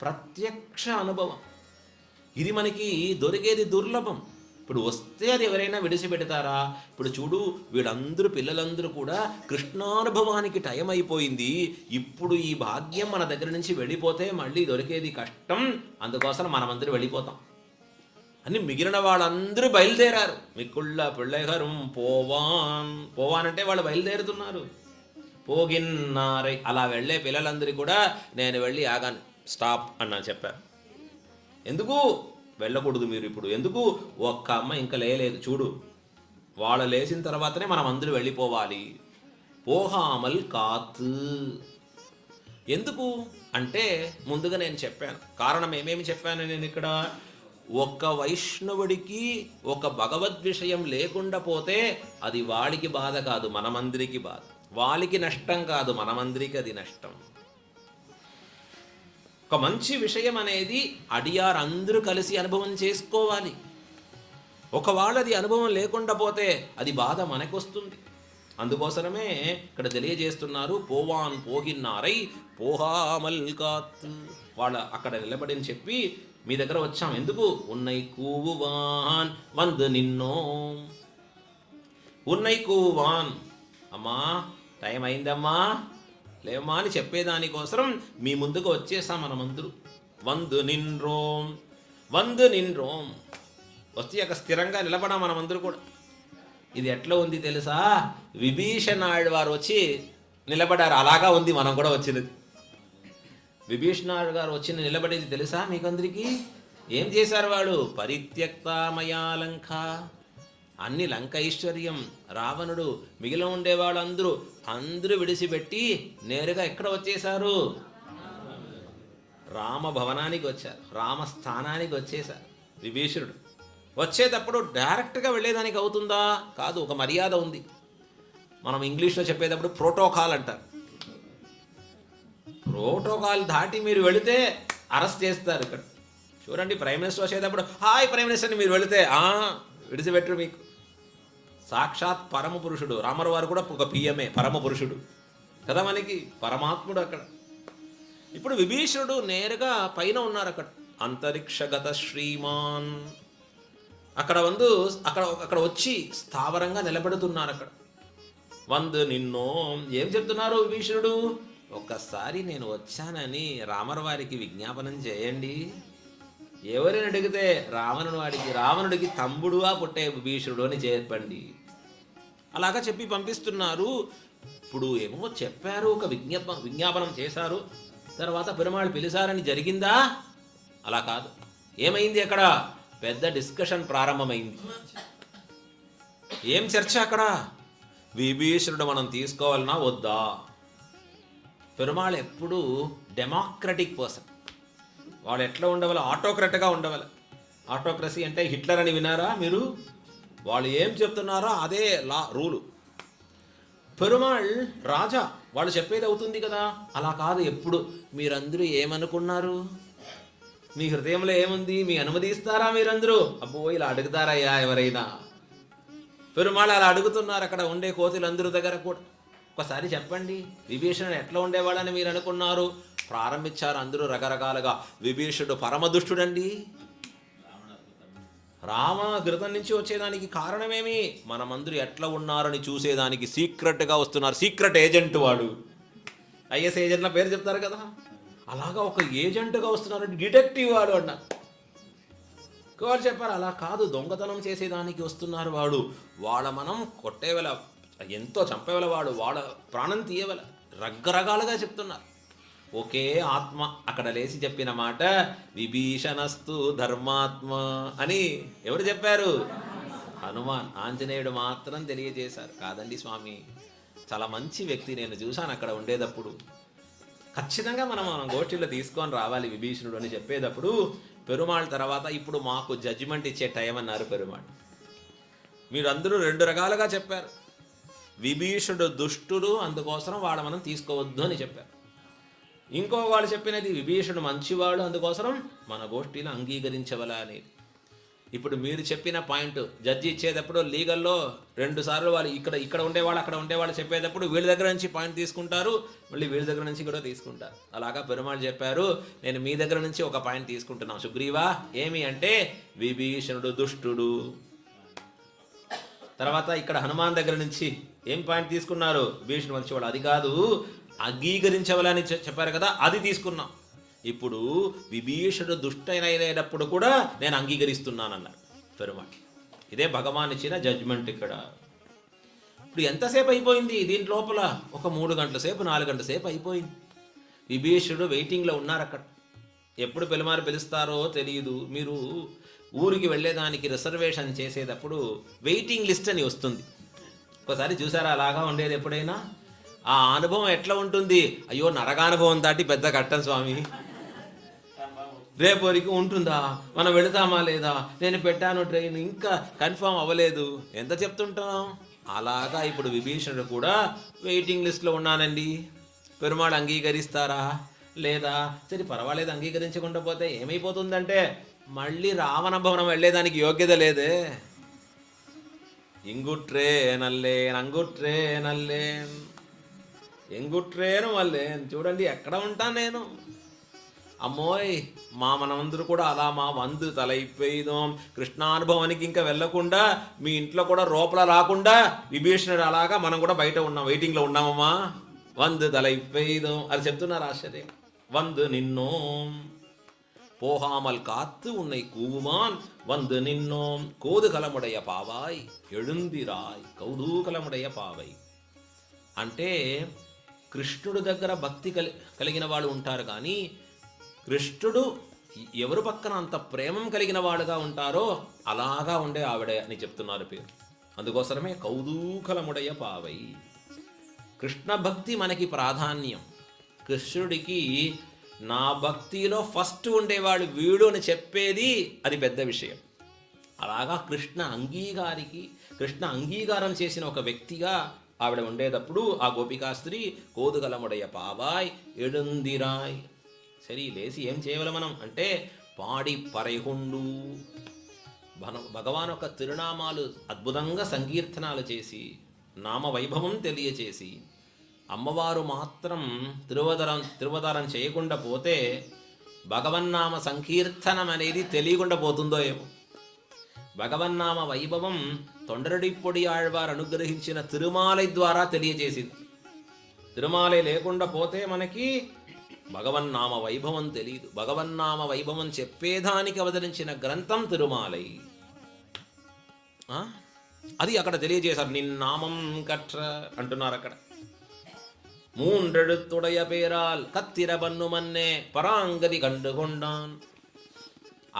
ప్రత్యక్ష అనుభవం, ఇది మనకి దొరికేది దుర్లభం. ఇప్పుడు వస్తే అది ఎవరైనా విడిచిపెడతారా? ఇప్పుడు చూడు, వీళ్ళందరూ పిల్లలందరూ కూడా కృష్ణానుభవానికి టైం అయిపోయింది, ఇప్పుడు ఈ భాగ్యం మన దగ్గర నుంచి వెళ్ళిపోతే మళ్ళీ దొరికేది కష్టం, అందుకోసం మనమందరూ వెళ్ళిపోతాం అని మిగిలిన వాళ్ళందరూ బయలుదేరారు. మిక్కుళ్ళ పిళ్ళైగారు పోవాన్ అంటే వాళ్ళు బయలుదేరుతున్నారు. పోగిన్నారై, అలా వెళ్ళే పిల్లలందరూ కూడా నేను వెళ్ళి ఆగాను, స్టాప్ అన్నా చెప్పారు. ఎందుకు వెళ్ళకూడదు మీరు ఇప్పుడు? ఎందుకు? ఒక్క అమ్మ ఇంకా లేలేదు, చూడు, వాళ్ళు లేచిన తర్వాతనే మనం అందరూ వెళ్ళిపోవాలి. పోహామల్ కాత్. ఎందుకు అంటే ముందుగా నేను చెప్పాను, కారణం ఏమేమి చెప్పాను నేను ఇక్కడ. ఒక్క వైష్ణవుడికి ఒక భగవద్ విషయం లేకుండా పోతే అది వాడికి బాధ కాదు, మనమందరికి బాధ. వాళ్ళకి నష్టం కాదు, మనమందరికి అది నష్టం. ఒక మంచి విషయం అనేది అడియార్ అందరూ కలిసి అనుభవం చేసుకోవాలి. ఒకవాళ్ళది అనుభవం లేకుండా పోతే అది బాధ మనకొస్తుంది. అందుకోసమే ఇక్కడ తెలియజేస్తున్నారు, పోవాన్ పోగిన్నారై పోహామల్ కాత్. వాళ్ళ అక్కడ నిలబడిని చెప్పి మీ దగ్గర వచ్చాం, ఎందుకు? ఉన్నై కూవాన్ వంద్ నిన్నో. ఉన్నై కూవాన్, అమ్మా టైం అయిందమ్మా లేవమ్మా అని చెప్పేదానికోసం మీ ముందుకు వచ్చేసాం మనమందరూ. వంద్ నిన్రోం, వంద్ నిన్రోం వచ్చి అక్కడ స్థిరంగా నిలబడాం మనమందరూ కూడా. ఇది ఎట్లా ఉంది తెలుసా? విభీషణాడు వారు వచ్చి నిలబడారు, అలాగా ఉంది మనం కూడా వచ్చినది. విభీషణాడు గారు వచ్చి నిలబడేది తెలుసా మీకందరికీ? ఏం చేశారు వాడు? పరిత్యక్తామయా లంక, అన్ని లంక ఐశ్వర్యం, రావణుడు, మిగిలిన ఉండేవాళ్ళు అందరూ విడిచిపెట్టి నేరుగా ఎక్కడ వచ్చేశారు? రామభవనానికి వచ్చారు, రామస్థానానికి వచ్చేశారు విభీషణుడు. వచ్చేటప్పుడు డైరెక్ట్గా వెళ్ళేదానికి అవుతుందా? కాదు, ఒక మర్యాద ఉంది. మనం ఇంగ్లీష్లో చెప్పేటప్పుడు ప్రోటోకాల్ అంటారు. ప్రోటోకాల్ దాటి మీరు వెళితే అరెస్ట్ చేస్తారు. ఇక్కడ చూడండి, ప్రైమ్ మినిస్టర్ వచ్చేటప్పుడు హాయ్ ప్రైమ్ మినిస్టర్ని మీరు వెళితే విడిచిపెట్టరు మీకు. సాక్షాత్ పరమ పురుషుడు రామరావు వారు కూడా ఒక పిఎంఏ, పరమ పురుషుడు కదా మనకి, పరమాత్ముడు అక్కడ. ఇప్పుడు విభీషణుడు నేరుగా పైన ఉన్నారు, అక్కడ అంతరిక్షగత శ్రీమాన్. అక్కడ వచ్చి స్థావరంగా నిలబెడుతున్నారు. అక్కడ వంద్ నిన్నో ఏం చెప్తున్నారు విభీషణుడు? ఒక్కసారి నేను వచ్చానని రామరావు వారికి విజ్ఞాపనం చేయండి. ఎవరిని అడిగితే రావణుడికి తమ్ముడుగా పుట్టే విభీషణుడు అని చెప్పండి. అలాగా చెప్పి పంపిస్తున్నారు. ఇప్పుడు ఏమో చెప్పారు, ఒక విజ్ఞాపనం చేశారు, తర్వాత పెరుమాళ్ళు పిలిచారని జరిగిందా? అలా కాదు. ఏమైంది అక్కడ? పెద్ద డిస్కషన్ ప్రారంభమైంది. ఏం చర్చ అక్కడ? విభీషణుడు మనం తీసుకోవాలన్నా వద్దా? పెరుమాళ్ ఎప్పుడూ డెమోక్రటిక్ పర్సన్. వాడు ఎట్లా ఉండవాలి? ఆటోక్రట్గా ఉండవాలి. ఆటోక్రసీ అంటే హిట్లర్ అని వినారా మీరు? వాళ్ళు ఏం చెప్తున్నారో అదే రూలు. పెరుమాళ్ రాజా, వాళ్ళు చెప్పేది అవుతుంది కదా. అలా కాదు. ఎప్పుడు మీరందరూ ఏమనుకున్నారు? మీ హృదయంలో ఏముంది? మీ అనుమతిస్తారా మీరందరూ? అబ్బో ఇలా అడుగుతారయ్యా ఎవరైనా? పెరుమాళ్ అలా అడుగుతున్నారు అక్కడ ఉండే కోతులందరూ దగ్గర కూడా. ఒకసారి చెప్పండి, విభీషణుడు ఎట్లా ఉండేవాడని మీరు అనుకున్నారు? ప్రారంభించారు అందరూ రకరకాలుగా. విభీషణుడు పరమదుష్టుడండి. రామఘృతం నుంచి వచ్చేదానికి కారణమేమి? మనమందరూ ఎట్లా ఉన్నారని చూసేదానికి సీక్రెట్గా వస్తున్నారు. సీక్రెట్ ఏజెంట్ వాడు. ఐఎస్ ఏజెంట్ల పేరు చెప్తారు కదా, అలాగా ఒక ఏజెంట్గా వస్తున్నారు. డిటెక్టివ్ వాడు అన్న వాళ్ళు చెప్పారు. అలా కాదు, దొంగతనం చేసేదానికి వస్తున్నారు వాడు. వాళ్ళ మనం కొట్టేవేళ, ఎంతో చంపేవేళ, వాడు వాళ్ళ ప్రాణం తీయవేళ, రకరకాలుగా చెప్తున్నారు. ఒకే ఆత్మ అక్కడ లేచి చెప్పిన మాట విభీషణస్తు ధర్మాత్మ అని ఎవరు చెప్పారు? హనుమాన్. ఆంజనేయుడు మాత్రం తెలియజేశారు. కాదండి స్వామి, చాలా మంచి వ్యక్తి, నేను చూశాను అక్కడ ఉండేటప్పుడు. ఖచ్చితంగా మనం గోష్ఠిలో తీసుకొని రావాలి విభీషణుడు అని చెప్పేటప్పుడు పెరుమాళ్ తర్వాత ఇప్పుడు మాకు జడ్జిమెంట్ ఇచ్చే టైం అన్నారు పెరుమాళ్. మీరు అందరూ రెండు రకాలుగా చెప్పారు. విభీషణుడు దుష్టుడు, అందుకోసం వాడు మనం తీసుకోవద్దు అని చెప్పారు. ఇంకో వాళ్ళు చెప్పినది విభీషణుడు మంచివాడు, అందుకోసం మన గోష్ఠిని అంగీకరించవలా అనేది. ఇప్పుడు మీరు చెప్పిన పాయింట్ జడ్జి ఇచ్చేటప్పుడు లీగల్లో 2 సార్లు వాళ్ళు ఇక్కడ ఉండేవాళ్ళు అక్కడ ఉండేవాళ్ళు చెప్పేటప్పుడు వీళ్ళ దగ్గర నుంచి పాయింట్ తీసుకుంటారు, మళ్ళీ వీళ్ళ దగ్గర నుంచి కూడా తీసుకుంటారు. అలాగా పెరుమాళ్ చెప్పారు, నేను మీ దగ్గర నుంచి ఒక పాయింట్ తీసుకుంటున్నాను సుగ్రీవా. ఏమి అంటే విభీషణుడు దుష్టుడు. తర్వాత ఇక్కడ హనుమాన్ దగ్గర నుంచి ఏం పాయింట్ తీసుకున్నారు? విభీషణుడు మంచివాడు. అది కాదు, అంగీకరించవాలని చెప్పారు కదా, అది తీసుకున్నాం. ఇప్పుడు విభీషణుడు దుష్టైనప్పుడు కూడా నేను అంగీకరిస్తున్నానన్నారు పెరుమాళ్. ఇదే భగవాన్ ఇచ్చిన జడ్జ్మెంట్ ఇక్కడ. ఇప్పుడు ఎంతసేపు అయిపోయింది దీని లోపల? ఒక 3 గంటల సేపు 4 గంటల సేపు అయిపోయింది. విభీషణుడు వెయిటింగ్లో ఉన్నారు అక్కడ. ఎప్పుడు పెరుమాళ్ పిలుస్తారో తెలియదు. మీరు ఊరికి వెళ్ళేదానికి రిజర్వేషన్ చేసేటప్పుడు వెయిటింగ్ లిస్ట్ అని వస్తుంది. ఒకసారి చూసారా అలాగా ఉండేది ఎప్పుడైనా? ఆ అనుభవం ఎట్లా ఉంటుంది? అయ్యో నరకానుభవం దాటి పెద్ద కట్టం స్వామి, రేపటికి ఉంటుందా, మనం వెళతామా లేదా, నేను పెట్టాను ట్రైన్ ఇంకా కన్ఫర్మ్ అవ్వలేదు, ఎంత చెప్తుంటాం. అలాగా ఇప్పుడు విభీషణుడు కూడా వెయిటింగ్ లిస్ట్లో ఉన్నానండి. పెరుమాళ్ అంగీకరిస్తారా లేదా? సరే పర్వాలేదు, అంగీకరించకుండా పోతే ఏమైపోతుందంటే మళ్ళీ రావణ భవనం వెళ్ళేదానికి యోగ్యత లేదే. ఇంగుట్రే నల్లేన్ అంగుట్రే నల్లేన్ ఎంగుట్రేను మల్లేన్. చూడండి ఎక్కడ ఉంటాను నేను. అమ్మోయ్ మనమందరూ కూడా అలా మా వందు తలైపోయిదాం. కృష్ణానుభవానికి ఇంకా వెళ్ళకుండా మీ ఇంట్లో కూడా రూపల రాకుండా విభీషణుడు అలాగా మనం కూడా బయట ఉన్నాం, వెయిటింగ్లో ఉన్నామమ్మా. వందు తలైపోయిదాం అది చెప్తున్నారు. ఆశ్చర్యం. వందు నిన్నోం போகாமல் காத்து உன்னை கூவுமான் வந்து நின்னோம் కోదుకలముడయ పావాయ్ எழுந்திராய் కౌదూకలముడయ పావై. అంటే కృష్ణుడు దగ్గర భక్తి కలిగిన వాళ్ళు ఉంటారు, కానీ కృష్ణుడు ఎవరు పక్కన అంత ప్రేమం కలిగిన వాడుగా ఉంటారో అలాగా ఉండే ఆవిడే అని చెప్తున్నారు పేరు. అందుకోసమే కౌదూకలముడయ పావై. కృష్ణ భక్తి మనకి ప్రాధాన్యం. కృష్ణుడికి నా భక్తిలో ఫస్ట్ ఉండేవాడు వీడు అని చెప్పేది అది పెద్ద విషయం. అలాగా కృష్ణ అంగీకారం చేసిన ఒక వ్యక్తిగా ఆవిడ ఉండేటప్పుడు ఆ గోపికాస్త్రీ కోదుగలముడయ పావాయ్ ఎడుందిరాయ్. సరే లేచి ఏం చేయగల మనం అంటే పాడి పరైహుండు. భగవాన్ యొక్క తిరునామాలు అద్భుతంగా సంకీర్తనాలు చేసి నామ వైభవం తెలియచేసి అమ్మవారు మాత్రం తిరువతారం చేయకుండా పోతే భగవన్నామ సంకీర్తనం అనేది తెలియకుండా పోతుందో ఏమో. భగవన్నామ వైభవం తొండరడిప్పొడి ఆళ్వారు అనుగ్రహించిన తిరుమాలై ద్వారా తెలియజేసింది. తిరుమాలై లేకుండా పోతే మనకి భగవన్నామ వైభవం తెలియదు. భగవన్నామ వైభవం చెప్పేదానికి అవతరించిన గ్రంథం తిరుమాలై. అది అక్కడ తెలియజేశారు. నిన్నామం కట్ర అంటున్నారు అక్కడ. மூன்றெழுத்துடைய பேரால் கத்திர பன்னு மன்னே பராங்கதி கண்டு கொண்டான்.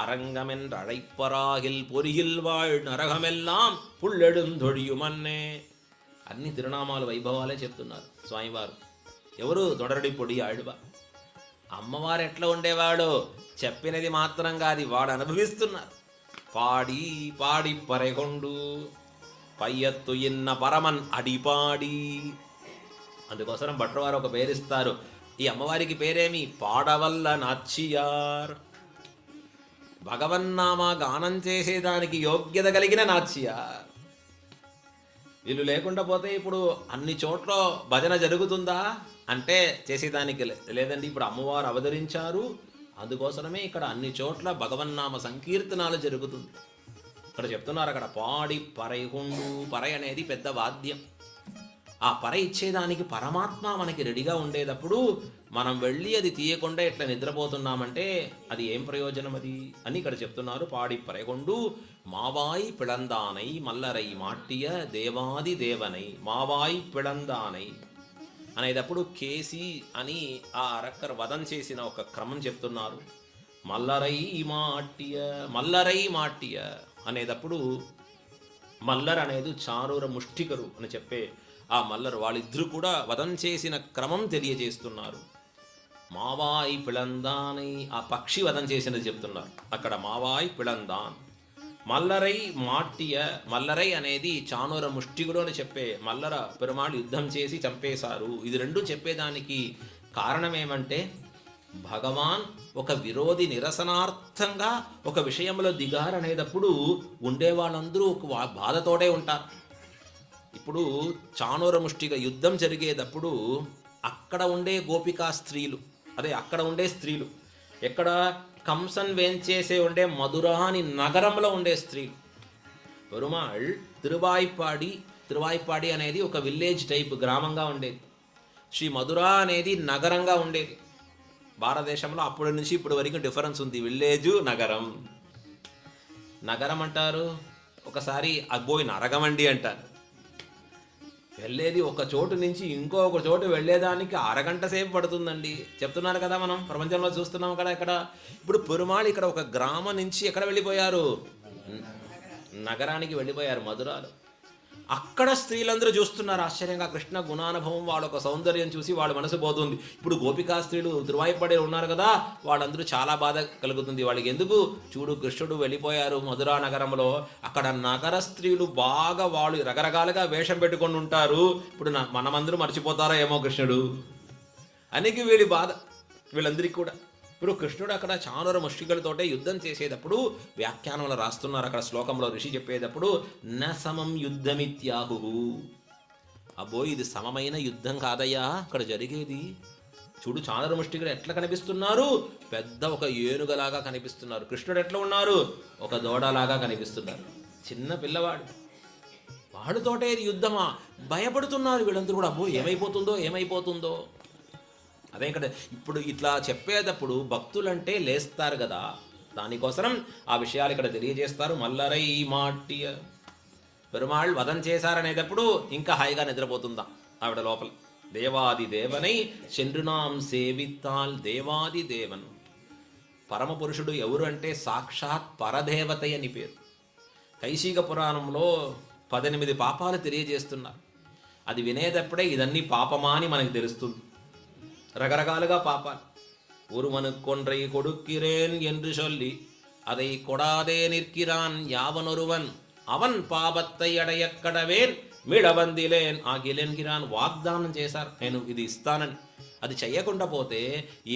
அரங்கமென்று அழைப்பராகில் பொறியில் வாழ் నరకమెల్లాం పుల్లెడుందొడియుమన్నే. అన్ని తిరునామాలు వైభవాలే చెప్తున్నారు స్వామివారు. ఎవరు? తొడరడి పొడి ఆళ్వా. అమ్మవారు ఎట్లా ఉండేవాడు చెప్పినది మాత్రం కాదు, వాడు అనుభవిస్తున్నారు. పాడి పాడి పరెకొండు పయ్యత్తు ఇన్న పరమన్ అడిపాడి. అందుకోసం భట్రవారు ఒక పేరిస్తారు. ఈ అమ్మవారికి పేరేమి? పాడవల్ల నాచ్యార్. భగవన్నామా గానం చేసేదానికి యోగ్యత కలిగిన నాచ్యార్. వీళ్ళు లేకుండా పోతే ఇప్పుడు అన్ని చోట్ల భజన జరుగుతుందా అంటే చేసేదానికి లేదండి. ఇప్పుడు అమ్మవారు అవతరించారు, అందుకోసమే ఇక్కడ అన్ని చోట్ల భగవన్నామ సంకీర్తనాలు జరుగుతుంది. ఇక్కడ చెప్తున్నారు, అక్కడ పాడి పరైహుండు. పరై అనేది పెద్ద వాద్యం. ఆ పర ఇచ్చేదానికి పరమాత్మ మనకి రెడీగా ఉండేటప్పుడు మనం వెళ్ళి అది తీయకుండా ఇట్లా నిద్రపోతున్నామంటే అది ఏం ప్రయోజనం అది అని ఇక్కడ చెప్తున్నారు. పాడి పరైకొండు మావాయి పిళందానై మల్లరై మాట్టియ దేవాది దేవనై. మావాయి పిళందానై అనేటప్పుడు కేసి అని ఆ అరక్కర్ వదం చేసిన ఒక క్రమం చెప్తున్నారు. మల్లరై మాట్టియ, మల్లరై మాట్టియ అనేటప్పుడు మల్లర్ అనేది చారూర ముష్టికరు అని చెప్పే ఆ మల్లరు వాళ్ళిద్దరూ కూడా వదం చేసిన క్రమం తెలియజేస్తున్నారు. మావాయి పిళందానై ఆ పక్షి వదం చేసినది చెప్తున్నారు అక్కడ. మావాయి పిళందాన్. మల్లరై మాట్టియ. మల్లరై అనేది చానూర ముష్టికుడు అని చెప్పే మల్లర పెరుమాళ్ళు యుద్ధం చేసి చంపేశారు. ఇది రెండు చెప్పేదానికి కారణం ఏమంటే భగవాన్ ఒక విరోధి నిరసనార్థంగా ఒక విషయంలో దిగారనేటప్పుడు ఉండే వాళ్ళందరూ ఒక బాధతోటే ఉంటారు. ఇప్పుడు చానూర ముష్టిగా యుద్ధం జరిగేటప్పుడు అక్కడ ఉండే గోపికా స్త్రీలు, అదే అక్కడ ఉండే స్త్రీలు, ఎక్కడ కంసన్ వేంచేసే ఉండే మధురాని నగరంలో ఉండే స్త్రీలు. పెరుమాళ్ తిరువాయిపాడి అనేది ఒక విలేజ్ టైప్ గ్రామంగా ఉండేది. శ్రీ మధుర అనేది నగరంగా ఉండేది. భారతదేశంలో అప్పటి నుంచి ఇప్పటి వరకు డిఫరెన్స్ ఉంది. విలేజు నగరం. నగరం అంటారు, ఒకసారి అబ్బోయి నరగమండి అంటారు. వెళ్ళేది ఒక చోటు నుంచి ఇంకొక చోటు వెళ్ళేదానికి అరగంట సేపు పడుతుందండి. చెప్తున్నారు కదా, మనం ప్రపంచంలో చూస్తున్నాం కదా. ఇక్కడ ఇప్పుడు పెరుమాళ్ ఇక్కడ ఒక గ్రామం నుంచి ఎక్కడ వెళ్ళిపోయారు? నగరానికి వెళ్ళిపోయారు, మధురాలు. అక్కడ స్త్రీలందరూ చూస్తున్నారు ఆశ్చర్యంగా కృష్ణ గుణానుభవం, వాళ్ళ ఒక సౌందర్యం చూసి వాళ్ళ మనసు పోతుంది. ఇప్పుడు గోపికా స్త్రీలు తిరువాయిపడి ఉన్నారు కదా, వాళ్ళందరూ చాలా బాధ కలుగుతుంది వాళ్ళకి. ఎందుకు? చూడు కృష్ణుడు వెళ్ళిపోయారు మధురా నగరంలో. అక్కడ నగర స్త్రీలు బాగా వాళ్ళు రకరకాలుగా వేషం పెట్టుకొని ఉంటారు. ఇప్పుడు మనమందరూ మర్చిపోతారా ఏమో కృష్ణుడు అనికి వీళ్ళ బాధ వీళ్ళందరికీ కూడా. ఇప్పుడు కృష్ణుడు అక్కడ చానుర ముష్టికలతోటే యుద్ధం చేసేటప్పుడు వ్యాఖ్యానంలో రాస్తున్నారు. అక్కడ శ్లోకంలో ఋషి చెప్పేటప్పుడు న సమం యుద్ధమిత్యాహు. అబ్బో ఇది సమమైన యుద్ధం కాదయ్యా అక్కడ జరిగేది. చూడు చానుర ముష్టికలు ఎట్లా కనిపిస్తున్నారు? పెద్ద ఒక ఏనుగలాగా కనిపిస్తున్నారు. కృష్ణుడు ఎట్లా ఉన్నారు? ఒక దూడలాగా కనిపిస్తున్నారు. చిన్న పిల్లవాడు, వాడితోటే ఇది యుద్ధమా? భయపడుతున్నారు వీళ్ళందరూ కూడా. అబ్బో ఏమైపోతుందో. అదే ఇక్కడ ఇప్పుడు ఇట్లా చెప్పేటప్పుడు భక్తులంటే లేస్తారు కదా, దానికోసం ఆ విషయాలు ఇక్కడ తెలియజేస్తారు. మల్లరై మాట్టియ. పెరుమాళ్ వదం చేశారనేటప్పుడు ఇంకా హాయిగా నిద్రపోతుందా ఆవిడ లోపల. దేవాది దేవనై చంద్రునాం సేవిత్తాల్. దేవాది దేవన్ పరమపురుషుడు ఎవరు అంటే సాక్షాత్ పరదేవత అని పేరు. కైశిక పురాణంలో 18 పాపాలు తెలియజేస్తున్నారు. అది వినేటప్పుడే ఇదన్నీ పాపమా అని మనకు తెలుస్తుంది. రకరకాలుగా పాపాలు. ஒருவனுக்கொன்றை கொடுக்கிறேன் என்று சொல்லி அதை கொடாதே நிற்கிறான் யாவனொருவன் அவன் పాపத்தை అడయ కడవేన్ మిడబందిలేన్ ఆగిలెన్గిరాన్. వాగ్దానం చేశారు నేను ఇది ఇస్తానని. అది చెయ్యకుండా పోతే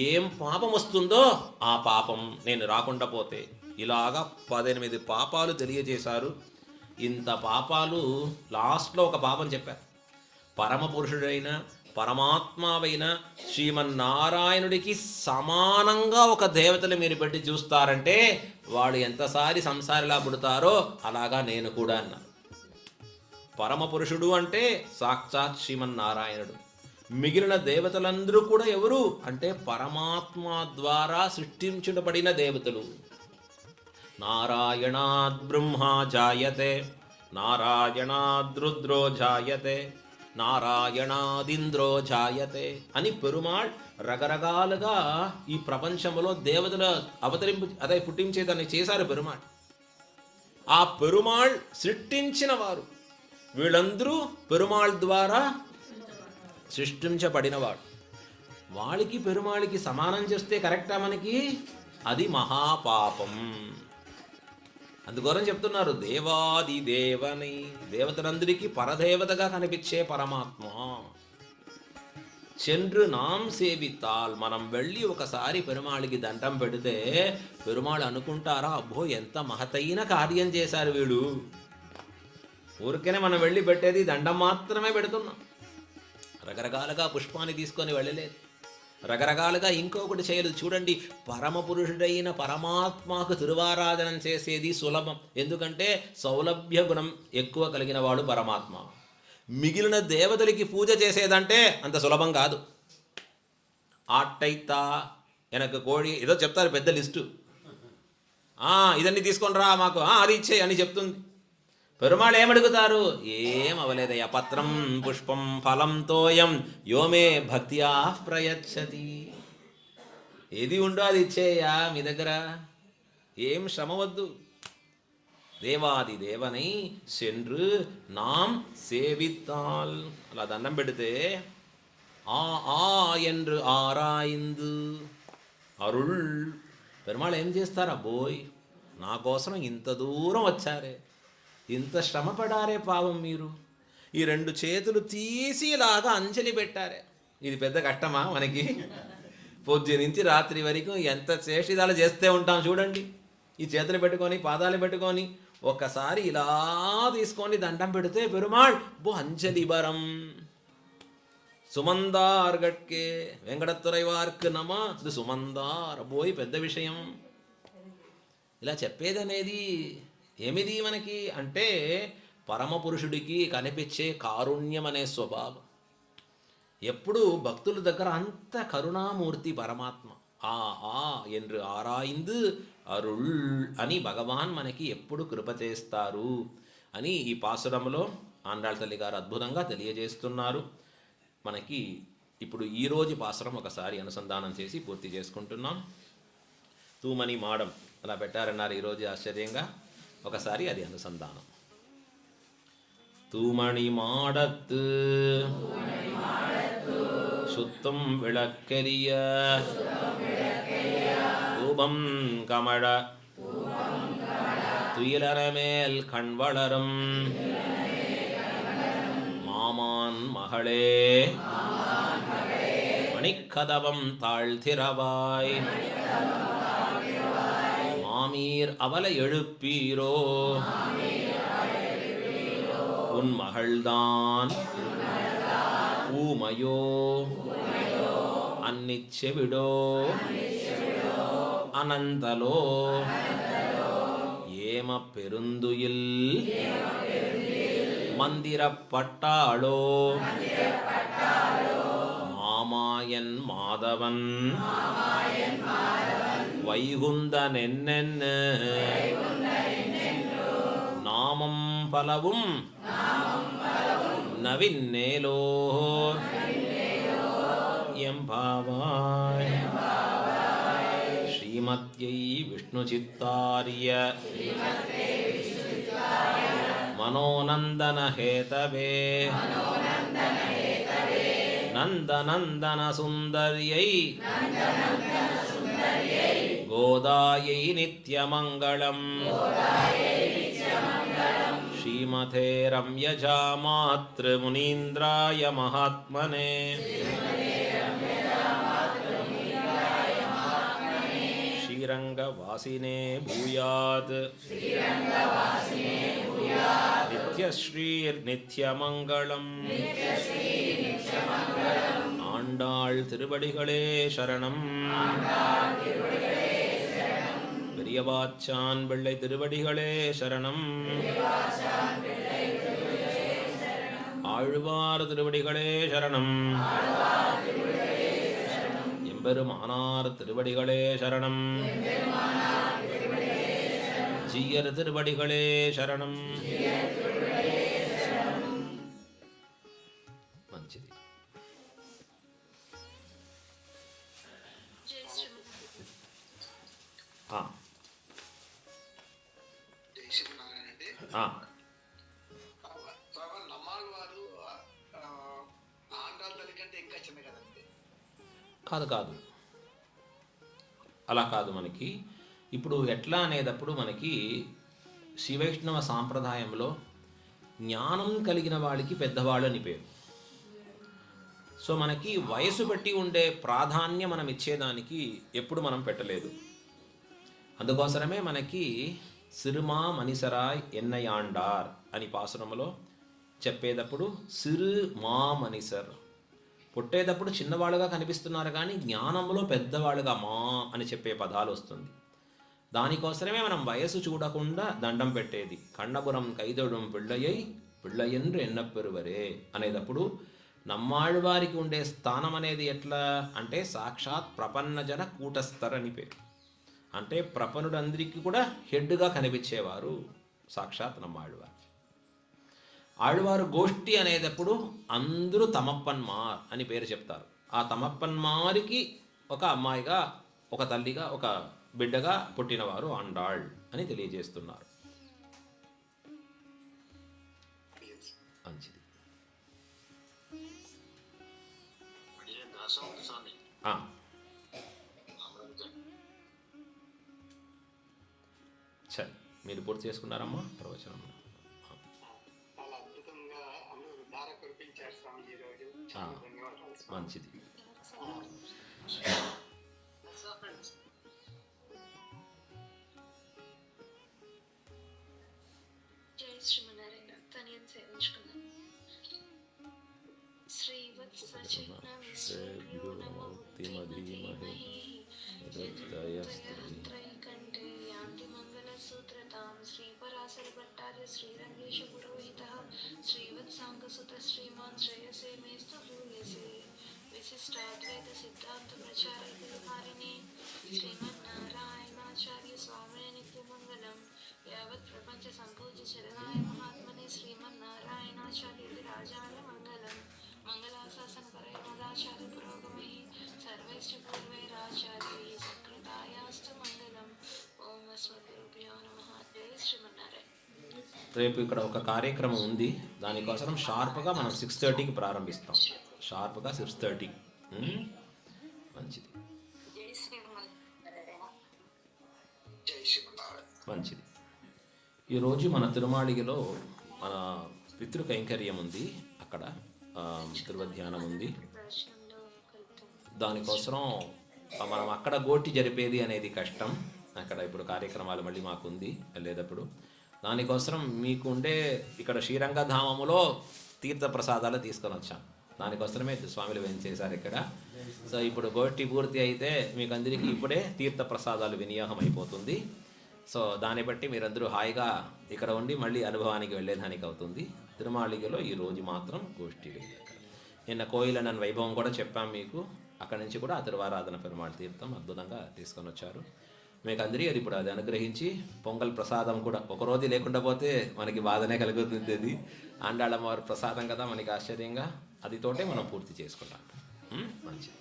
ఏం పాపం వస్తుందో ఆ పాపం నేను రాకుండా పోతే. ఇలాగా 18 పాపాలు తెలియజేశారు. ఇంత పాపాలు లాస్ట్లో ఒక పాపం చెప్పారు. పరమపురుషుడైన పరమాత్మవైన శ్రీమన్నారాయణుడికి సమానంగా ఒక దేవతలు మీరు పెట్టి చూస్తారంటే వాడు ఎంతసారి సంసారిలా పుడతారో అలాగా నేను కూడా అన్నా. పరమపురుషుడు అంటే సాక్షాత్ శ్రీమన్నారాయణుడు. మిగిలిన దేవతలందరూ కూడా ఎవరు అంటే పరమాత్మ ద్వారా సృష్టించబడిన దేవతలు. నారాయణాద్ బ్రహ్మ జాయతే, నారాయణాద్ రుద్రో జాయతే, నారాయణాదింద్రో జాయతే అని పెరుమాళ్ రకరకాలుగా ఈ ప్రపంచంలో దేవతల పుట్టించేదాన్ని చేశారు పెరుమాళ్. ఆ పెరుమాళ్ సృష్టించిన వారు వీళ్ళందరూ పెరుమాళ్ ద్వారా సృష్టించబడినవాడు. వాళ్ళకి పెరుమాళికి సమానం చేస్తే కరెక్టా మనకి? అది మహాపాపం. అందుకోసం చెప్తున్నారు దేవాది దేవని, దేవతలందరికీ పరదేవతగా కనిపించే పరమాత్మ. చెండ్రు నాం సేవితాల్, మనం వెళ్ళి ఒకసారి పెరుమాళికి దండం పెడితే పెరుమాళ్ అనుకుంటారా, అబ్బో ఎంత మహతైన కార్యం చేశారు వీళ్ళు. ఊరికేనే మనం వెళ్ళి పెట్టేది దండం మాత్రమే పెడుతున్నాం. రకరకాలుగా పుష్పాన్ని తీసుకొని వెళ్ళలేదు, రకరకాలుగా ఇంకొకటి చేయలేదు. చూడండి, పరమపురుషుడైన పరమాత్మకు తిరువారాధనం చేసేది సులభం. ఎందుకంటే సౌలభ్య గుణం ఎక్కువ కలిగిన వాడు పరమాత్మ. మిగిలిన దేవతలకి పూజ చేసేదంటే అంత సులభం కాదు. ఆట్టైతా వెనక కోడి ఏదో చెప్తారు పెద్ద లిస్టు, ఇదన్నీ తీసుకొని రా మాకు, అది ఇచ్చే అని చెప్తుంది. పెరుమాళ్ ఏమడుగుతారు? ఏం అవలేదయ్యా, పత్రం పుష్పం ఫలం తోయం యోమే భక్త్యా ప్రయచ్చతి. ఏది ఉండో అది ఇచ్చేయ్యా మీ దగ్గర, ఏం శ్రమ వద్దు. దేవాది దేవனை சென்று நாம் சேவித்தால், అలా దండం పెడితే ఆ என்று ఆరాయిందు అరుళ్. పెరుమాళ్ ఏం చేస్తారా, బోయ్ నా కోసం ఇంత దూరం వచ్చారే, ఇంత శ్రమ పడారే పాపం మీరు, ఈ 2 చేతులు తీసి ఇలాగా అంజలి పెట్టారే. ఇది పెద్ద కష్టమా మనకి? పొద్దు నుంచి రాత్రి వరకు ఎంత చేష్టిదాలు చేస్తూ ఉంటాం చూడండి. ఈ చేతులు పెట్టుకొని పాదాలు పెట్టుకొని ఒక్కసారి ఇలా తీసుకొని దండం పెడితే పెరుమాళ్ బో అంజలి బరం సుమందార్ గట్కే వెంకటత్తురైవార్కు నమ ఇది సుమందార్ బోయ్ పెద్ద విషయం. ఇలా చెప్పేది అనేది ఏమిది మనకి అంటే పరమపురుషుడికి కనిపించే కారుణ్యం అనే స్వభావం. ఎప్పుడు భక్తుల దగ్గర అంత కరుణామూర్తి పరమాత్మ. ఆ என்று ఆరాయిందు అరుళ్ అని భగవాన్ మనకి ఎప్పుడు కృప చేస్తారు అని ఈ పాసురంలో ఆండాళ్ తల్లి గారు అద్భుతంగా తెలియజేస్తున్నారు మనకి. ఇప్పుడు ఈరోజు పాసురం ఒకసారి అనుసంధానం చేసి పూర్తి చేసుకుంటున్నాం. తూమని మాడం అలా పెట్టారన్నారు ఈరోజు ఆశ్చర్యంగా. ఒకసారి అది అనుసంధానం. தூமணி மாடத்து சுத்தம் விளக்கெரிய தூபம் கமழ துயிலரமேல் கண் வளரும் மாமான் மகளே மணிக்கதவம் தாழ்த்திரவாய் மாமீர் அவலை எழுப்பீரோ உன் மகள்தான் ஊமையோ அன்னிச்செவிடோ அனந்தலோ ஏம பெருந்துயில் மந்திரப்பட்டாளோ மாமாயன் மாதவன் வைகுந்தன் என்னென்னு நாமம் பலவும் நவின்னேலோர் எம்பாவாய் ஸ்ரீமத்யை விஷ்ணுசித்தாரிய மனோநந்தன ஹேதவே நந்தநந்தன சுந்தர்யை கோதாயை நித்யமங்களம் श्रीमते रम्यजामातृमुनीन्द्राय महात्मने श्रीरङ्गवासिने भूयात् नित्यश्रीर्नित्यमङ्गलम् ஆண்டாள் திருவடிகளே சரணம். பெரியவாச்சான் பிள்ளை திருவடிகளே சரணம். ஆழ்வார் திருவடிகளே சரணம். எம்பெருமானார் திருவடிகளே சரணம். ஜீயர் திருவடிகளே சரணம். మంచిది. ఆ, ఆ, నమ్మాళ్ళు వారు ఆంధ్రాల తల్లి కంటే ఇంకా చిన్న కదండి. కాదు కాదు, అలా కాదు. మనకి ఇప్పుడు ఎట్లా అనేటప్పుడు మనకి శ్రీవైష్ణవ సాంప్రదాయంలో జ్ఞానం కలిగిన వాళ్ళకి పెద్దవాళ్ళు అని పేరు. సో మనకి వయసు బట్టి ఉండే ప్రాధాన్యం మనం ఇచ్చేదానికి ఎప్పుడు మనం పెట్టలేదు. అందుకోసమే మనకి సిరుమా మనిసరాయ్ ఎన్నయాండార్ అని పాసురంలో చెప్పేటప్పుడు సిరు మా మనిసర్, పుట్టేటప్పుడు చిన్నవాళ్ళుగా కనిపిస్తున్నారు కానీ జ్ఞానంలో పెద్దవాళ్ళుగా మా అని చెప్పే పదాలు వస్తుంది. దానికోసమే మనం వయసు చూడకుండా దండం పెట్టేది. కండపురం కైదొడుం పిళ్ళయ్యై పిళ్ళయ్యండ్రు ఎన్నపెరువరే అనేటప్పుడు నమ్మాళ్ళవారికి ఉండే స్థానం అనేది ఎట్లా అంటే సాక్షాత్ ప్రపన్నజన కూటస్థర్ అని పేరు. అంటే ప్రపన్నుడందరికీ కూడా హెడ్గా కనిపించేవారు సాక్షాత్ నమ్మాళ్ళవారు. ఆళ్వారు గోష్ఠి అనేటప్పుడు అందరూ తమప్పన్మార్ అని పేరు చెప్తారు. ఆ తమప్పన్మారికి ఒక అమ్మాయిగా, ఒక తల్లిగా, ఒక బిడ్డగా పుట్టినవారు ఆండాళ్ అని తెలియజేస్తున్నారు. మంచిది. ఆ, సరే, మీరు పూర్తి చేసుకున్నారమ్మా ప్రవచనం. చాలా అద్భుతంగా అందరూ ధార కురిపించారు స్వామి ఈ రోజు. చాలా ధన్యవాదాలు స్వామి. మంచిది. జై శ్రీమన్నారాయణ. తనియం సేవించుకున్నాను. శ్రీవత్సచిహ్నవిశ్రేభ్యో నమోక్తిమధీమహి కంఠే యాంతి మంగళసూత్రతాం శ్రీపరాశర భట్టార్య శ్రీరంగేశ పురోహితః శ్రీవత్సాంగసుత శ్రీమాన్ శ్రేయసే మేస్తు భూయసే విశిష్టాద్వైత సిద్ధాంత ప్రచారకారిణే శ్రీమన్నారాయణాచార్య స్వామినే నిత్యమంగళం. యావత్ ప్రపంచ సంపూజ్య చరణాయ మహాత్మనే శ్రీమన్నారాయణాచార్య రాజాయ మంగళం. మంగళాశాసన పరై మదాచార్య పురోగమై సర్వైశ్చ పూర్వైరాచార్యై సత్కృతాయాస్తు మంగళం. ఓం అస్మద్గురుభ్యో నమః. జై శ్రీమన్నారాయణ. రేపు ఇక్కడ ఒక కార్యక్రమం ఉంది, దానికోసం షార్ప్గా మనం 6:30కి ప్రారంభిస్తాం. షార్ప్గా 6:30. మంచిది. జై శ్రీమన్నారాయణ. మంచిది. ఈరోజు మన తిరుమాళిగలో మన పితృ కైంకర్యం ఉంది, అక్కడ పితృధ్యానం ఉంది. దర్శనంలో కలుపుతాం. దానికోసం మనం అక్కడ గోటి జరిపేది అనేది కష్టం. అక్కడ ఇప్పుడు కార్యక్రమాలు మళ్ళీ మాకుంది వెళ్ళేటప్పుడు. దానికోసం మీకు ఉండే ఇక్కడ శ్రీరంగధామములో తీర్థ ప్రసాదాలు తీసుకొని వచ్చాం. దానికోసమే స్వామిలు వేయించేశారు ఇక్కడ. సో ఇప్పుడు గోష్ఠి పూర్తి అయితే మీకు అందరికీ ఇప్పుడే తీర్థ ప్రసాదాలు వినియోగం అయిపోతుంది. సో దాన్ని బట్టి మీరందరూ హాయిగా ఇక్కడ ఉండి మళ్ళీ అనుభవానికి వెళ్ళేదానికి అవుతుంది. తిరుమాళిగలో ఈరోజు మాత్రం గోష్ఠి లేదు. అక్కడ నిన్న కోయిలన్న వైభవం కూడా చెప్పాం మీకు. అక్కడి నుంచి కూడా ఆ తిరువారాధన పెరుమాళ్ తీర్థం అద్భుతంగా తీసుకొని వచ్చారు. మీకు అందరి అది ఇప్పుడు అది అనుగ్రహించి పొంగల్ ప్రసాదం కూడా ఒకరోజు లేకుండా పోతే మనకి బాధనే కలుగుతుంది. అది ఆండాళ్ళమ్మవారి ప్రసాదం కదా, మనకి ఆశ్చర్యంగా అది తోటే మనం పూర్తి చేసుకుంటాం. మంచిది.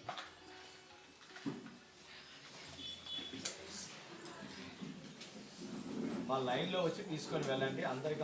మా లైన్లో వచ్చి తీసుకొని వెళ్ళండి అందరికీ.